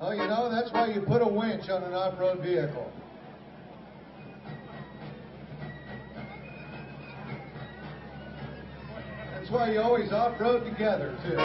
S1: Oh, you know, that's why you put a winch on an off-road vehicle. That's why you always off-road together, too.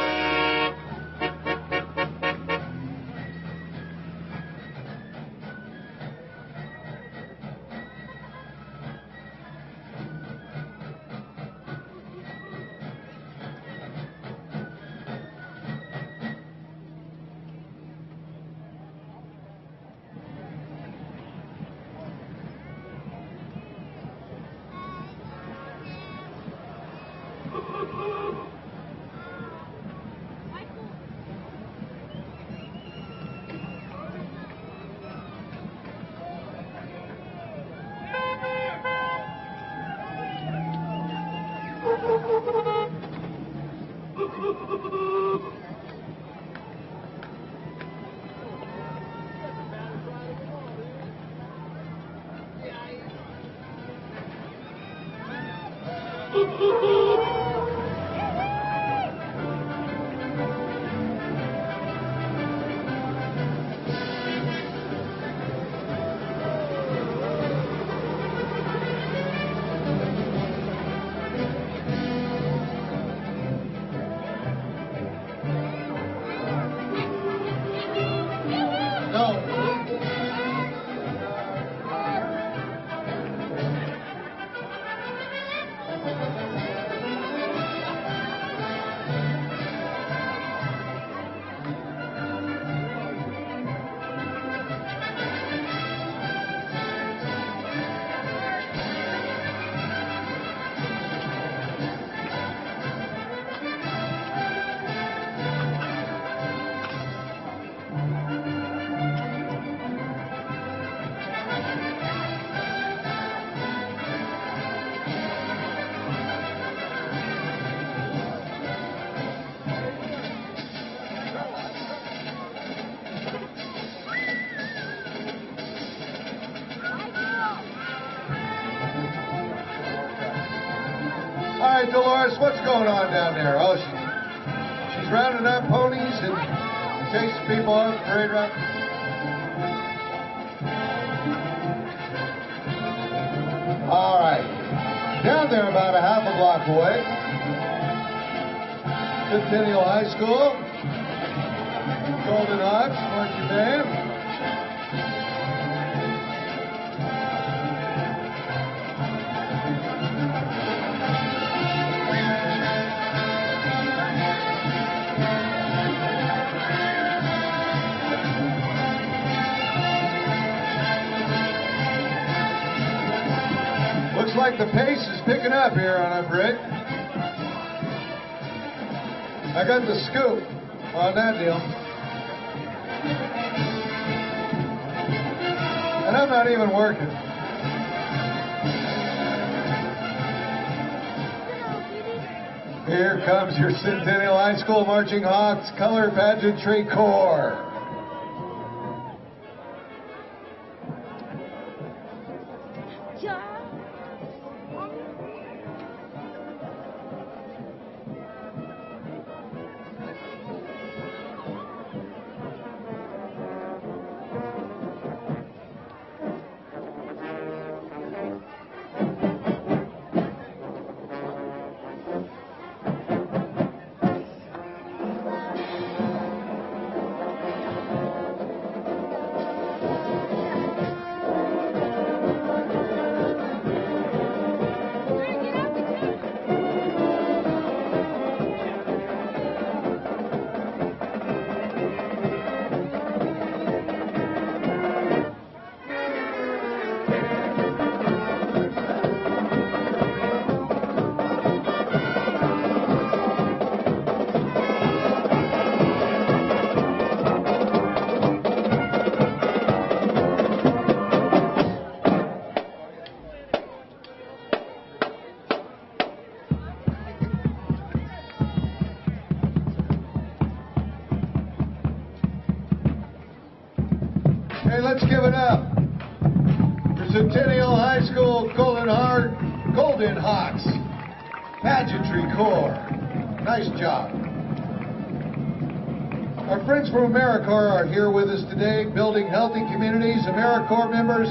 S1: All right, Dolores, what's going on down there? Oh, she's rounding up ponies and chasing people on the parade route. All right, down there about a half a block away, Centennial High School, Golden Hawks, marching band. Looks like the pace is picking up here on our parade. I got the scoop on that deal. And I'm not even working. Here comes your Centennial High School Marching Hawks Color Pageantry Corps. Hey, let's give it up for Centennial High School Golden Hawks Pageantry Corps. Nice job. Our friends from AmeriCorps are here with us today, building healthy communities. AmeriCorps members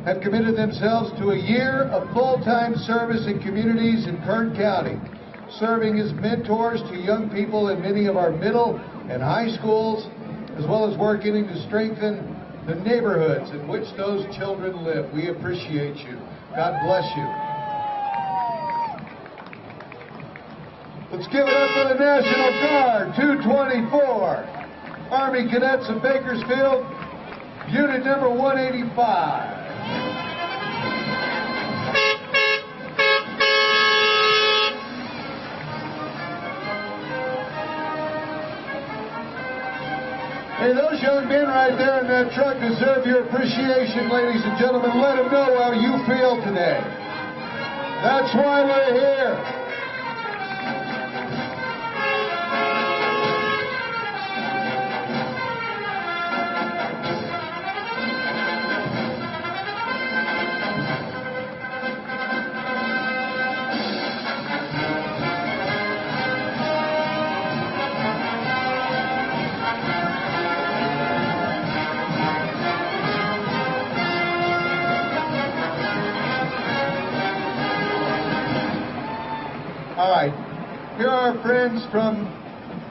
S1: have committed themselves to a year of full-time service in communities in Kern County, serving as mentors to young people in many of our middle and high schools, as well as working to strengthen the neighborhoods in which those children live. We appreciate you. God bless you. Let's give it up for the National Guard, 224, Army Cadets of Bakersfield, Unit number 185. Hey, those young men right there in that truck deserve your appreciation, ladies and gentlemen. Let them know how you feel today. That's why we're here. All right, here are our friends from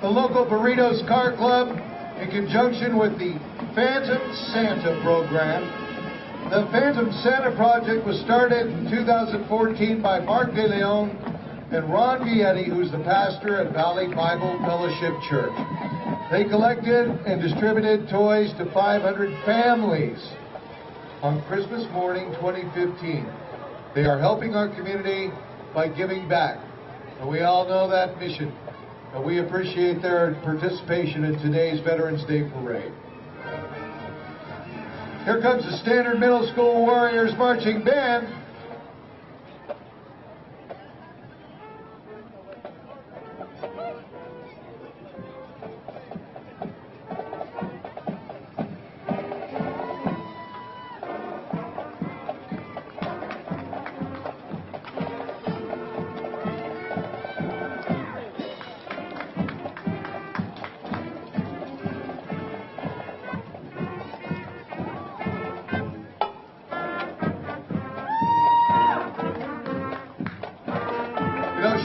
S1: the local Burritos Car Club in conjunction with the Phantom Santa program. The Phantom Santa project was started in 2014 by Mark De Leon and Ron Vietti, who's the pastor at Valley Bible Fellowship Church. They collected and distributed toys to 500 families on Christmas morning 2015. They are helping our community by giving back. And we all know that mission. And we appreciate their participation in today's Veterans Day Parade. Here comes the Standard Middle School Warriors Marching Band.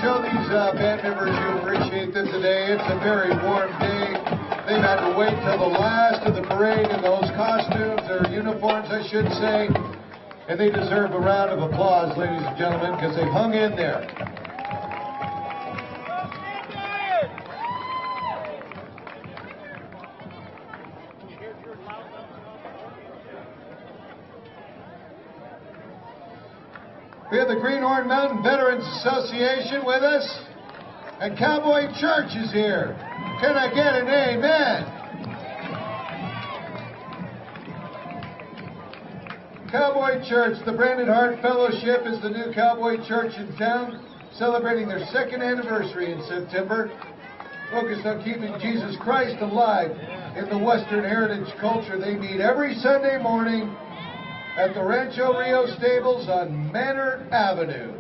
S1: Show these band members you appreciate them today. It's a very warm day. They've had to wait till the last of the parade in those costumes, or uniforms, I should say. And they deserve a round of applause, ladies and gentlemen, because they've hung in there. We have the Greenhorn Mountain Veterans Association with us, and Cowboy Church is here. Can I get an amen? Cowboy Church, the Brandon Hart Fellowship is the new Cowboy Church in town, celebrating their 2nd anniversary in September, focused on keeping Jesus Christ alive in the Western heritage culture. They meet every Sunday morning at the Rancho Rio Stables on Manor Avenue.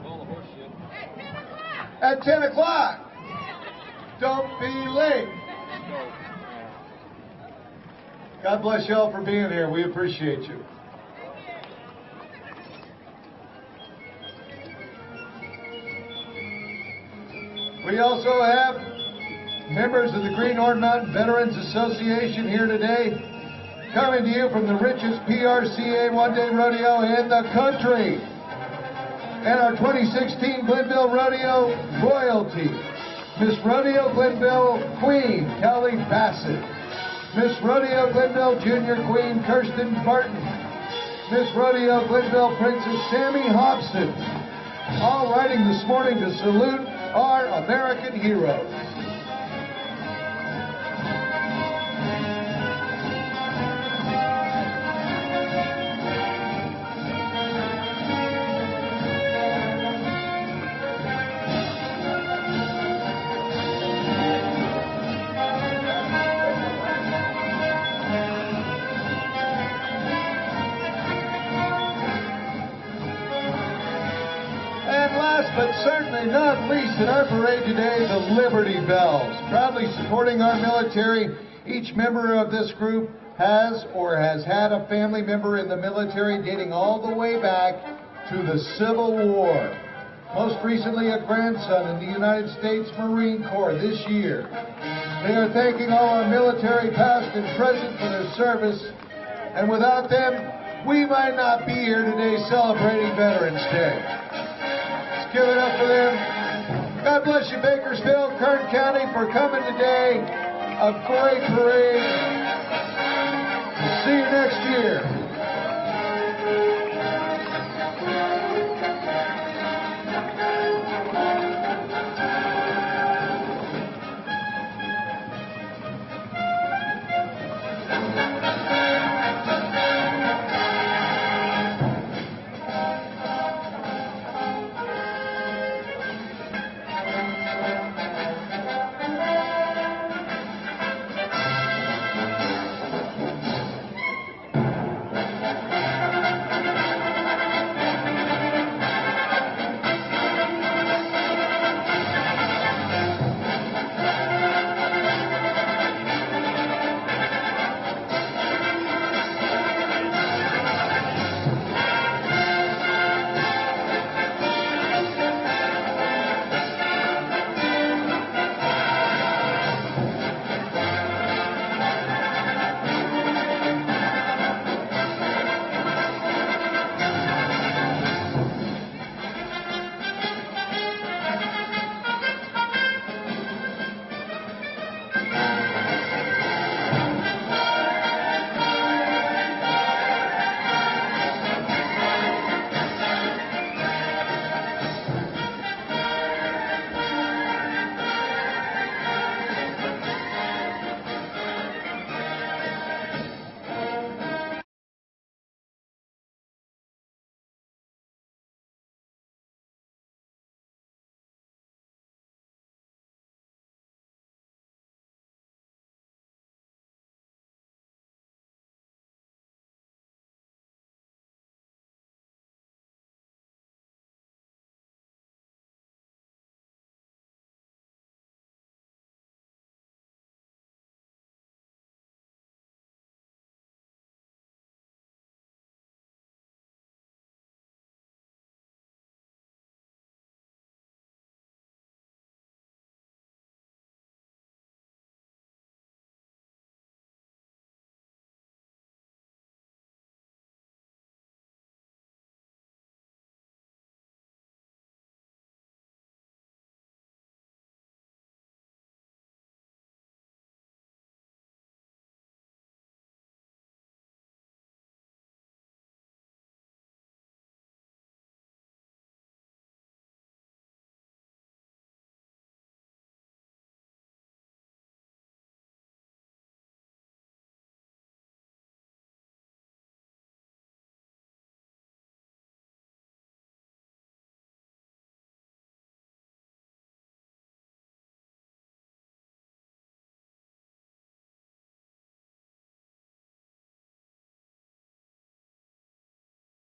S1: At 10 o'clock. Don't be late. God bless you all for being here. We appreciate you. We also have members of the Greenhorn Mountain Veterans Association here today, coming to you from the richest PRCA one-day rodeo in the country. And our 2016 Glenville Rodeo royalty, Miss Rodeo Glenville Queen Kelly Bassett, Miss Rodeo Glenville Junior Queen Kirsten Barton, Miss Rodeo Glenville Princess Sammy Hobson, all riding this morning to salute our American heroes. But certainly not least in our parade today, the Liberty Bells, proudly supporting our military Each member of this group has or has had a family member in the military dating all the way back to the Civil War. Most recently, a grandson in the United States Marine Corps this year. They are thanking all our military past and present for their service, and without them, we might not be here today celebrating Veterans Day. Let's give it up for them. God bless you, Bakersfield, Kern County, for coming today. A great parade. See you next year.